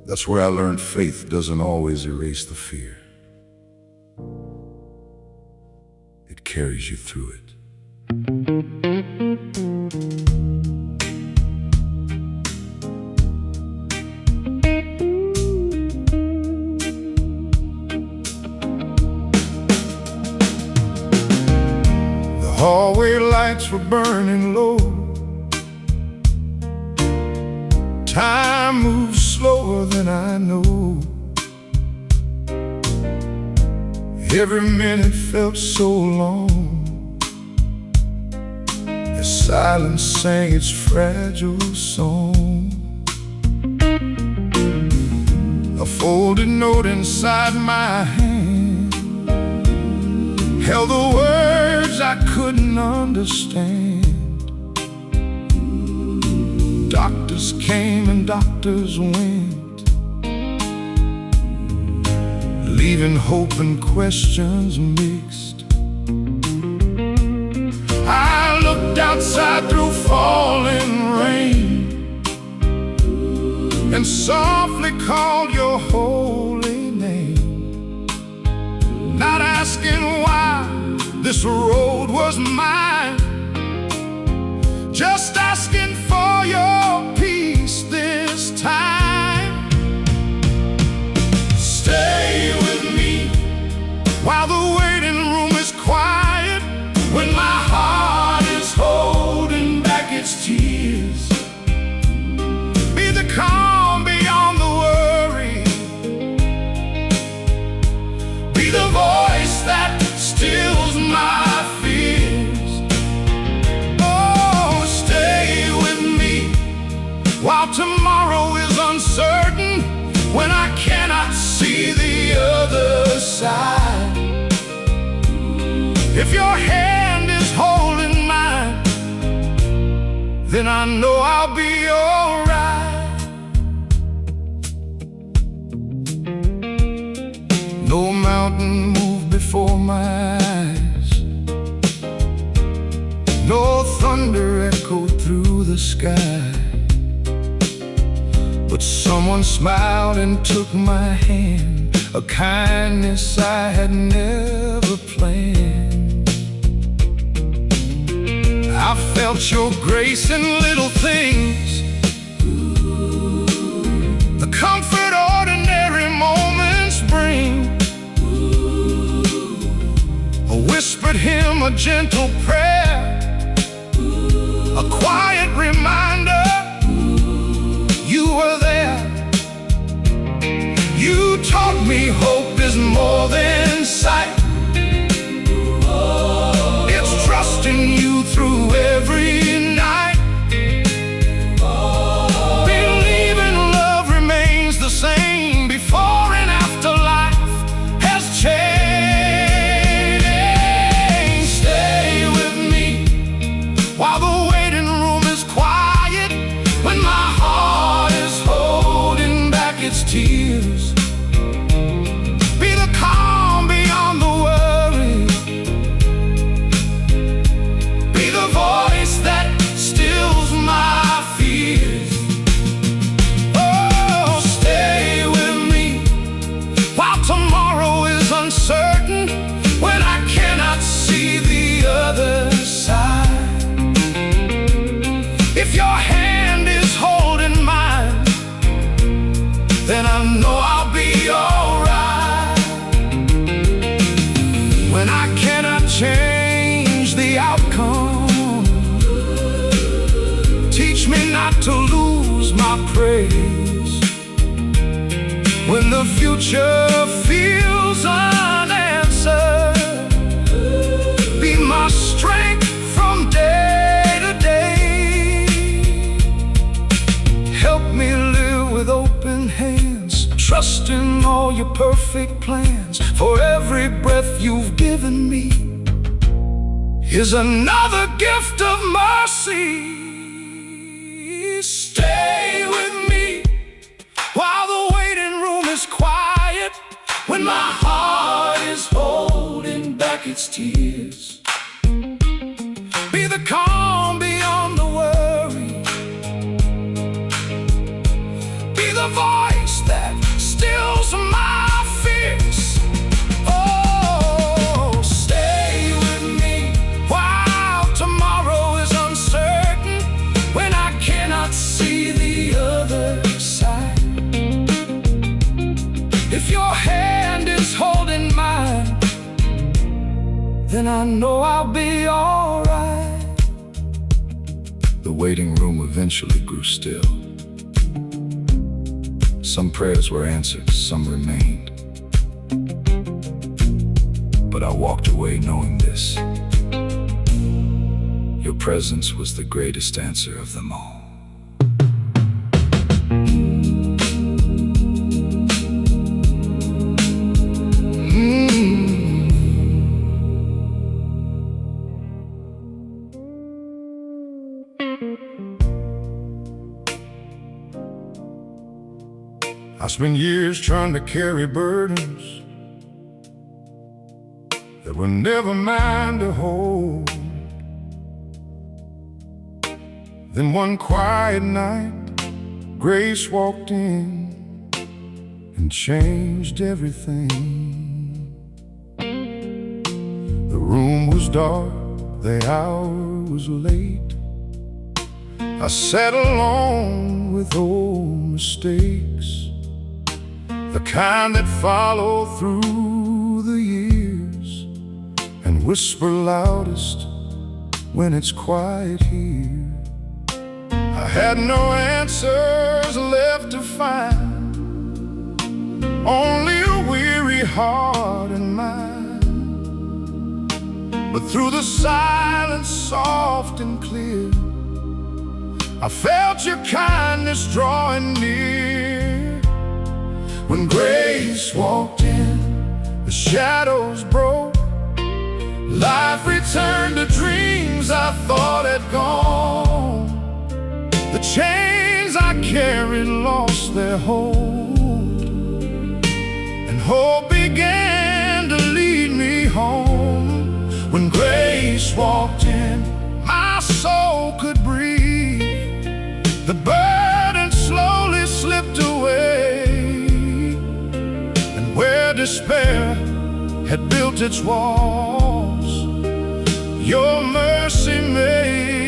That's where I learned faith doesn't always erase the fear. It carries you through it. The hallway lights were burning low. Time moves slower than I know. Every minute felt so long as silence sang its fragile song. A folded note inside my hand held the words I couldn't understand. Doctors came and doctors went, leaving hope and questions mixed. I looked outside through falling rain and softly called your holy name, not asking why, this road was mine. Just asking for your peace this time. Stay with me while the waiting room is quiet, when my heart is holding back its tears. Be the calm beyond the worry, be the voice that stills my fears. Oh, stay with me while tomorrow is uncertain, when I cannot see the other side. If your hand is holding mine, then I know I'll be alright. No mountain moved before my eyes, no thunder echoed through the sky, but someone smiled and took my hand, a kindness I had never planned. I felt your grace in little things, the comfort ordinary moments bring. A whispered hymn, a gentle prayer, a quiet reminder you were there. You taught me hope is more than sight. It's trusting you through every night. Believing love remains the same before and after life has changed. Stay with me while the waiting room is quiet, when my heart is holding back its tears. Be the calm beyond the worry, be the voice that stills my fears. Oh, stay with me while tomorrow is uncertain, when I cannot see the other side. If your hand is holding mine, then I know I'll be alright. When I cannot change the outcome, teach me not to lose my praise. When the future feels unanswered, be my strength from day to day. Help me live with open hands, trusting all your perfect plans. For every breath you've given me is another gift of mercy. Stay with me while the waiting room is quiet, when my heart is holding back its tears. Be the calm beyond the worry, be the voice that stills my fears. Oh, stay with me while tomorrow is uncertain, when I cannot see the other side. If your hand is holding mine, then I know I'll be alright. The waiting room eventually grew still. Some prayers were answered, some remained. But I walked away knowing this: your presence was the greatest answer of them all. I spent years trying to carry burdens that were never mine to hold. Then one quiet night, grace walked in and changed everything. The room was
dark, the hour was late. I sat alone with old mistakes, the kind that follow through the years and whisper loudest when it's quiet here. I had no answers left to find, only a weary heart and mind. But through the silence, soft and clear, I felt your kindness drawing near. When grace walked in, the shadows broke. Life returned to dreams I thought had gone. The chains I carried lost their hold, and hope began to lead me home. When grace walked in, my soul could breathe. The burden slowly slipped away, and where despair had built its walls, your mercy made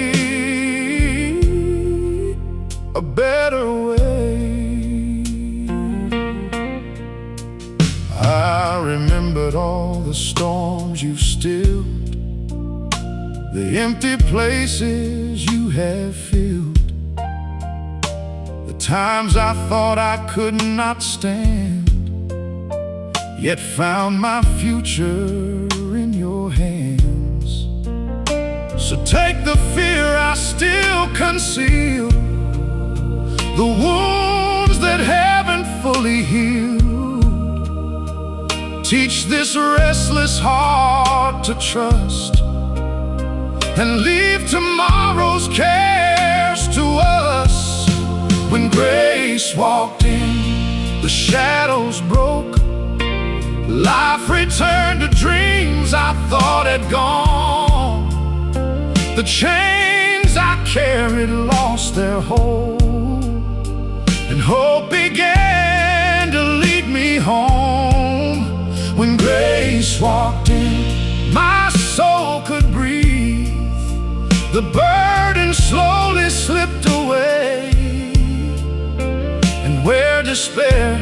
a better way. I remembered all the storms you stilled, the empty places you have filled, the times I thought I could not stand, yet found my future in your hands. So take the fear I still conceal, the wounds that haven't fully healed. Teach this restless heart to trust, and leave tomorrow's cares to us. When grace walked in, the shadows broke. Life returned to dreams I thought had gone. The chains I carried lost their hold, and hope began to lead me home. When grace walked in, my soul could breathe. The burden slowly slipped away, and where despair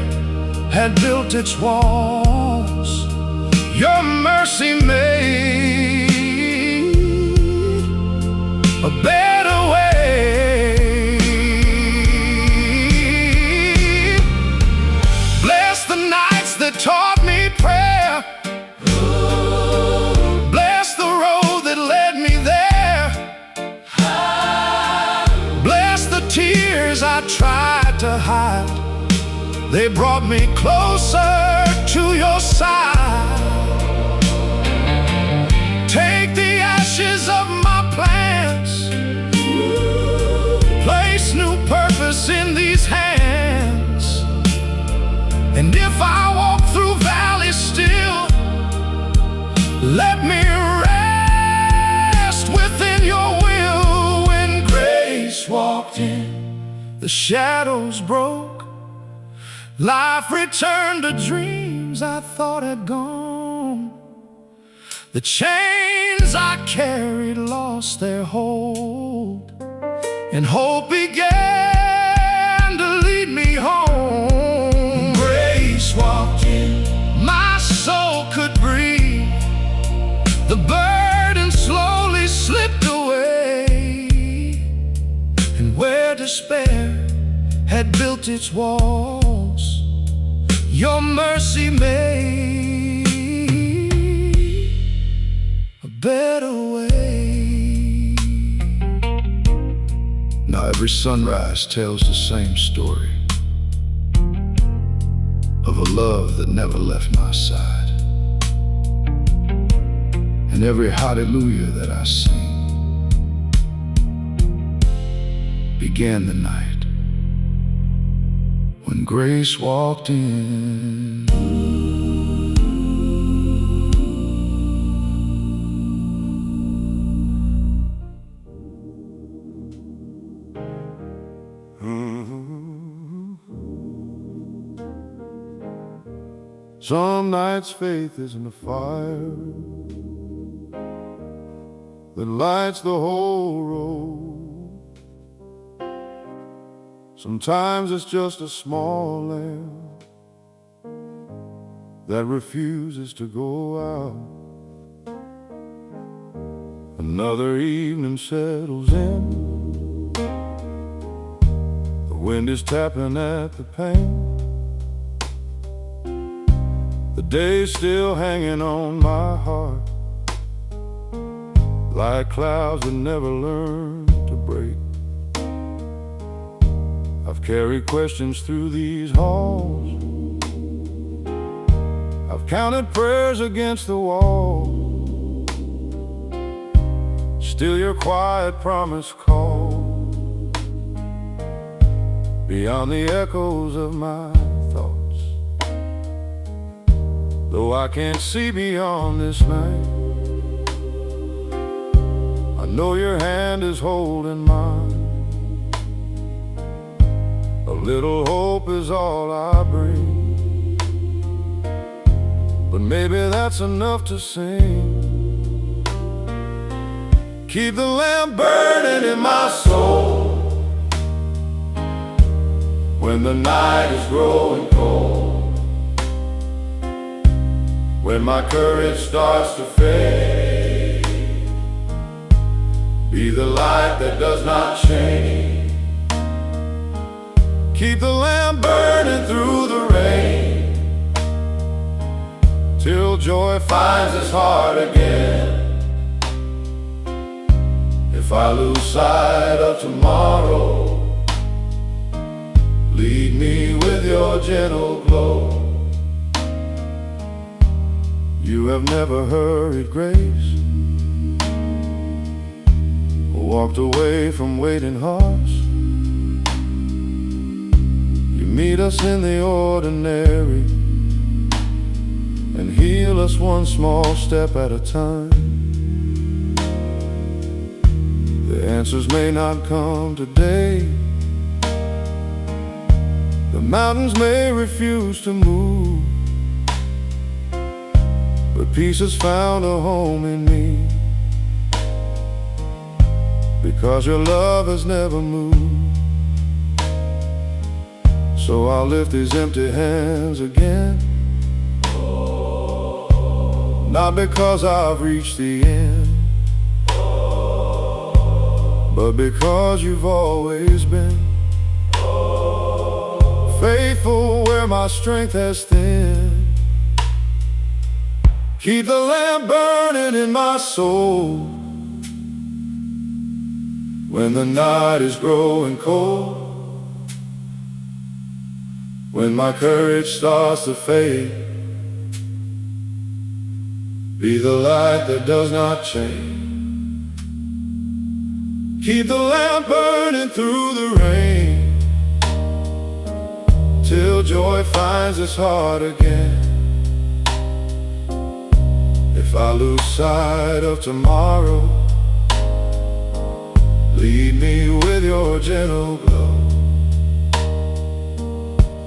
had built its walls, your mercy made a better way. Bless the nights that taught me prayer, bless the road that led me there, bless the tears I tried to hide, they brought me closer to your side. Take the ashes of my plans, place new purpose in these hands. And if I walk through valleys still, let me rest within your will. When grace walked in, the shadows broke. Life returned to dreams I thought had gone. The chains I carried lost their hold, and hope began to lead me home. Grace walked in, my soul could breathe. The burden slowly slipped away, and where despair had built its walls, your mercy made a better way. Now every sunrise tells the same story of a love that never left my side, and every hallelujah that I sing began the night when grace walked in. Some nights faith isn't a fire, that lights the whole road. Sometimes it's just a small lamp that refuses to go out. Another evening settles in, the wind is tapping at the pane. The day's still hanging on my heart, like clouds that never learn to break. I've carried questions through these halls, I've counted prayers against the wall. Still your quiet promise calls beyond the echoes of my thoughts. Though I can't see beyond this night, I know your hand is holding mine. A little hope is all I bring, but maybe that's enough to sing. Keep the lamp burning in my soul when the night is growing cold, when my courage starts to fade. Be the light that does not change. Keep the lamp burning through the rain, till joy finds its heart again. If I lose sight of tomorrow, lead me with your gentle glow. You have never hurried grace, or walked away from waiting hearts. You meet us in the ordinary and heal us one small step at a time. The answers may not come today, the mountains may refuse to move, but peace has found a home in me, because your love has never moved. So I'll lift these empty hands again, not because I've reached the end, but because you've always been faithful where my strength has thinned. Keep the lamp burning in my soul when the night is growing cold, when my courage starts to fade. Be the light that does not change. Keep the lamp burning through the rain, till joy finds its heart again. If I lose sight of tomorrow, lead me with your gentle glow.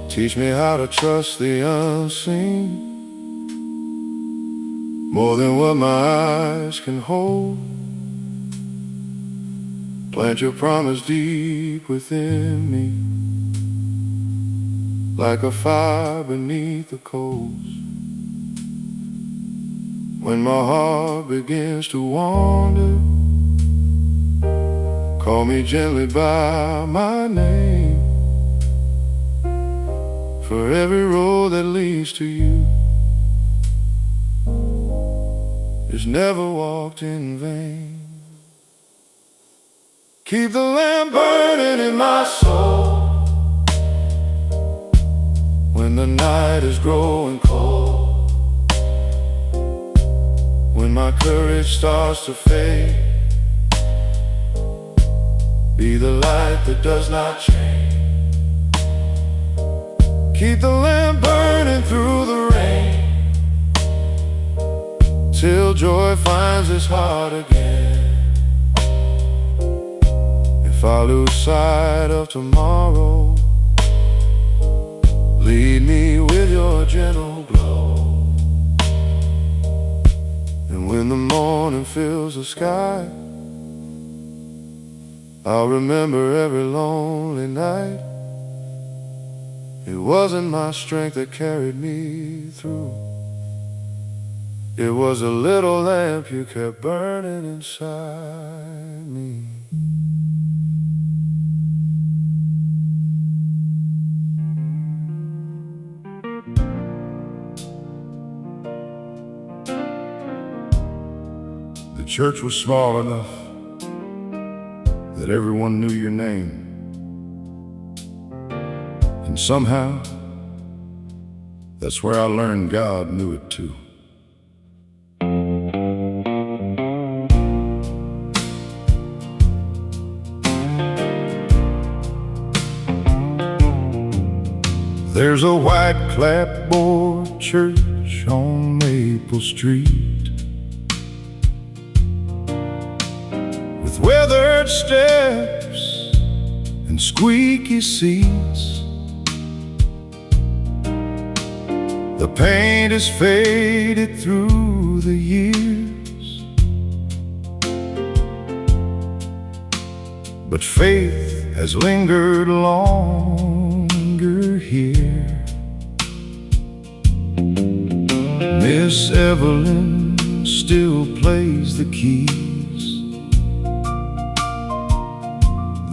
Teach me how to trust the unseen, more than what my eyes can hold. Plant your promise deep within me, like a fire beneath the coals. When my heart begins to wander, call me gently by my name. For every road that leads to you is never walked in vain. Keep the lamp burning in my soul when the night is growing cold, when my courage starts to fade. Be the light that does not change. Keep the lamp burning through the rain, till joy finds its heart again. If I lose sight of tomorrow, lead me with your gentle glow. And And when the morning fills the sky, I'll remember every lonely night. It wasn't my strength that carried me through. It was a little lamp you kept burning inside me. The church was small enough that everyone knew your name. And somehow, that's where I learned God knew it too. There's a white clapboard church on Maple Street, with weathered steps and squeaky seats. The paint is faded through the years, but faith has lingered longer here. Miss Evelyn still plays the keys,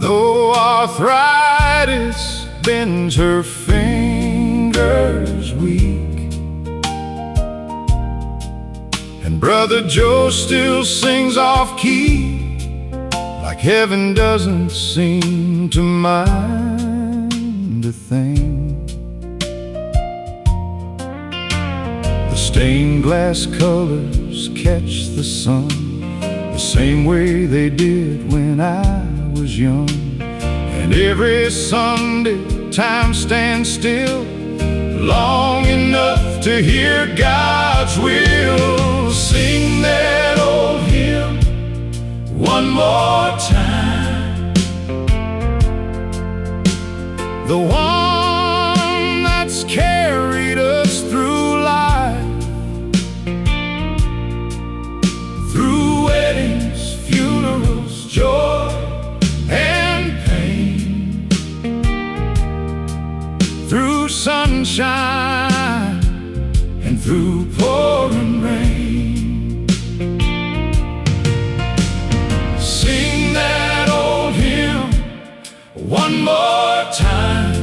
though arthritis bends her fingers weak. And Brother Joe still sings off key, like heaven doesn't seem to mind a thing. The stained glass colors catch the sun the same way they did when I was young. And every Sunday time stands still long enough to hear God's will. Sing that old hymn one more time, the one that's carried us through life, through weddings, funerals, joy and pain, through sunshine and through pouring rain. Sing that old hymn one more time.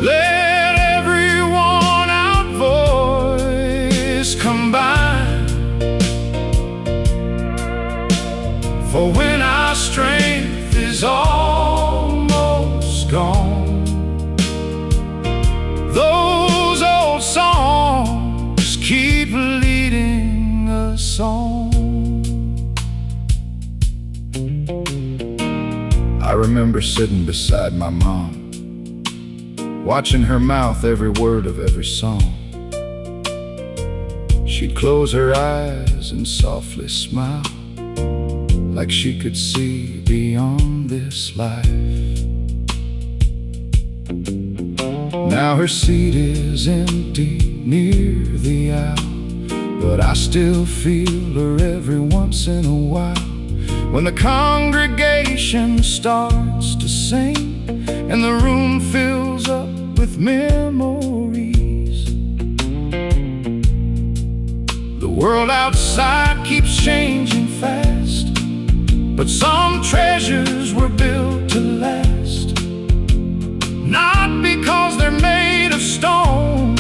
Let every worn-out voice combine, for when our strength is almost gone, those old songs keep leading us on. I remember sitting beside my mom, watching her mouth every word of every song. She'd close her eyes and softly smile, like she could see beyond this life. Now her seat is empty near the aisle, but I still feel her every once in a while, when the congregation starts to sing and the room fills up with memories. The world outside keeps changing fast, but some treasures were built to last, not because they're made of stone,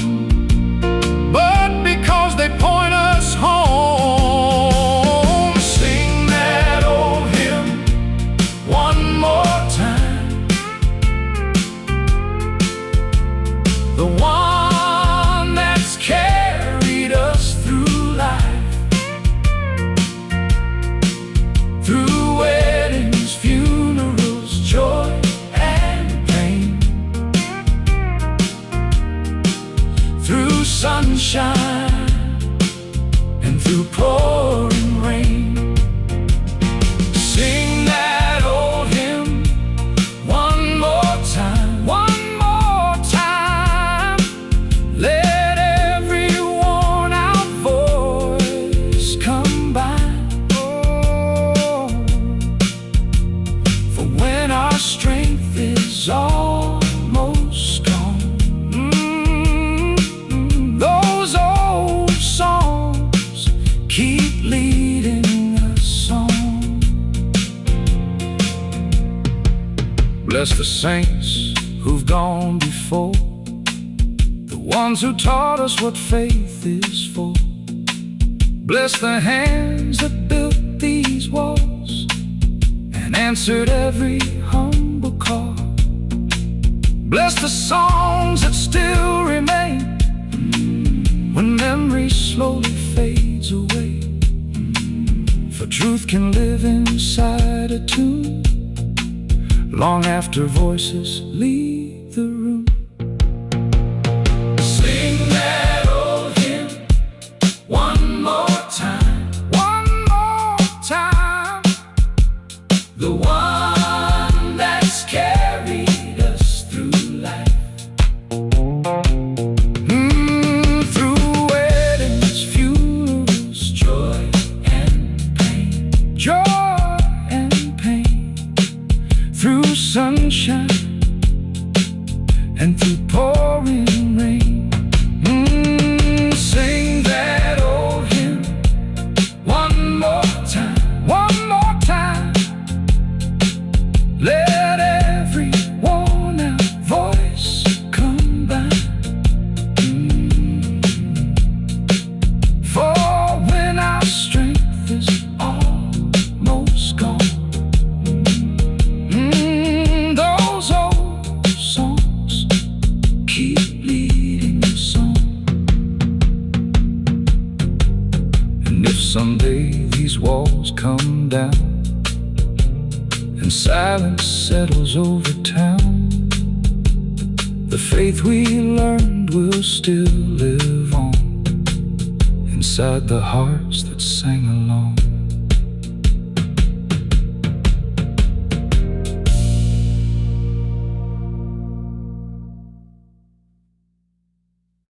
but because they point us home. Sing that old hymn one more time, the one that's carried us through life, through weddings, funerals, joy and pain, through sunshine and through pouring rain. Sing that old hymn one more time, one more time. Let every worn-out voice Bless the saints who've gone before, the ones who taught us what faith is for. Bless the hands that built these walls and answered every humble call. Bless the songs that still remain when memory slowly fades away. For truth can live inside a tune long after voices leave the room. Sing that old hymn one more time, one more time. The one that's carried us through life. Through weddings, funerals, joy and pain. Joy and pain. Through sunshine and through pouring rain. Sing that old hymn one more time, one more time. Let every worn out voice come by. For when our strength is almost gone, those old songs keep leading us on. And if someday these walls come down and silence settles over town, the faith we learned will still live on inside the hearts that sang along.